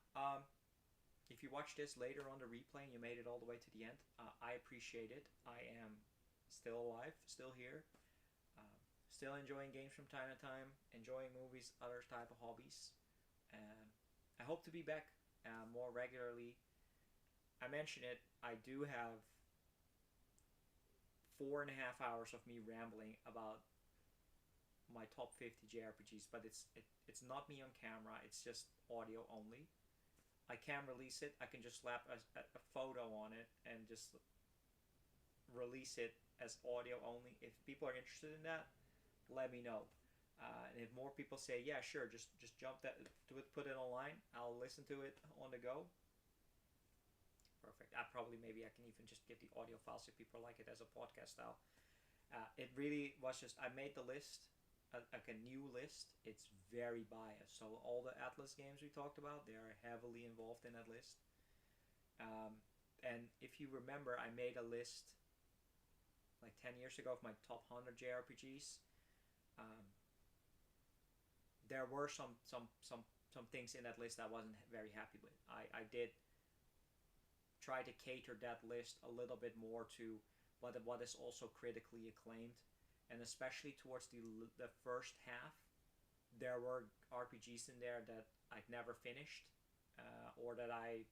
if you watch this later on the replay and you made it all the way to the end, I appreciate it. I am still alive, still here, still enjoying games from time to time, enjoying movies, other type of hobbies. I hope to be back more regularly. I mentioned it. I do have 4.5 hours of me rambling about my top 50 JRPGs, but it's not me on camera. It's just audio only. I can release it. I can just slap a photo on it and just release it as audio only. If people are interested in that, let me know. And if more people say, yeah, sure, just jump that, put it online, I'll listen to it on the go. Perfect. Maybe I can even just get the audio files if people like it as a podcast style. It really was just, I made the list, like a new list. It's very biased. So all the Atlas games we talked about, they are heavily involved in that list. And if you remember, I made a list like 10 years ago of my top 100 JRPGs. There were some things in that list I wasn't very happy with. I did try to cater that list a little bit more to what is also critically acclaimed, and especially towards the first half, there were RPGs in there that I'd never finished, or that I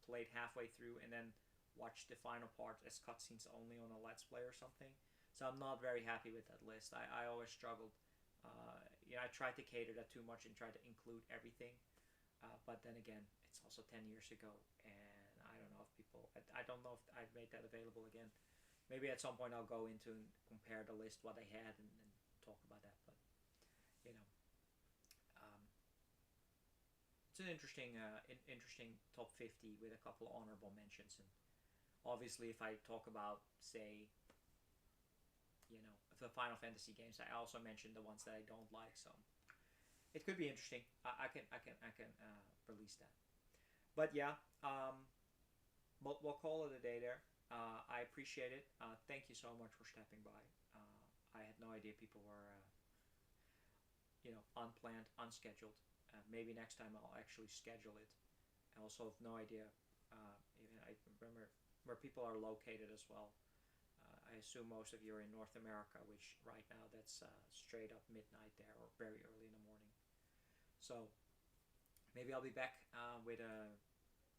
played halfway through and then watched the final part as cutscenes only on a Let's Play or something. So I'm not very happy with that list. I always struggled. I tried to cater that too much and tried to include everything. But then again, it's also 10 years ago, and I don't know if I don't know if I've made that available again. Maybe at some point I'll go into and compare the list, what I had, and talk about that. But, it's an interesting top 50 with a couple of honorable mentions. And obviously, if I talk about, say, the Final Fantasy games, I also mentioned the ones that I don't like. So it could be interesting. I can release that. But yeah, we'll call it a day there. I appreciate it. Thank you so much for stepping by. I had no idea people were, unplanned, unscheduled. Maybe next time I'll actually schedule it. I also have no idea. Even I remember where people are located as well. I assume most of you are in North America, which right now that's straight up midnight there, or very early in the morning. So maybe I'll be back with a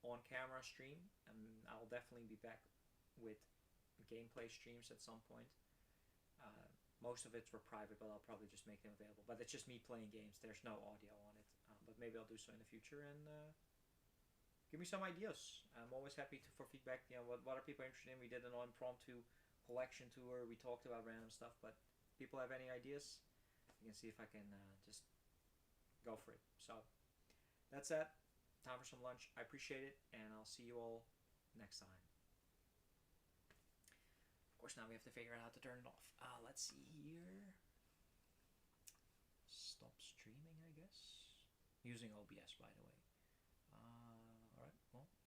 on-camera stream, and I'll definitely be back with gameplay streams at some point. Most of it were private, but I'll probably just make them available. But it's just me playing games. There's no audio on it. But maybe I'll do so in the future, and give me some ideas. I'm always happy for feedback. You know, what are people interested in? We did an impromptu collection tour. We talked about random stuff, but people have any ideas? You can see if I can just go for it. So that's that. Time for some lunch. I appreciate it, and I'll see you all next time. Of course, now we have to figure out how to turn it off. Let's see here. Stop streaming, I guess. Using OBS, by the way.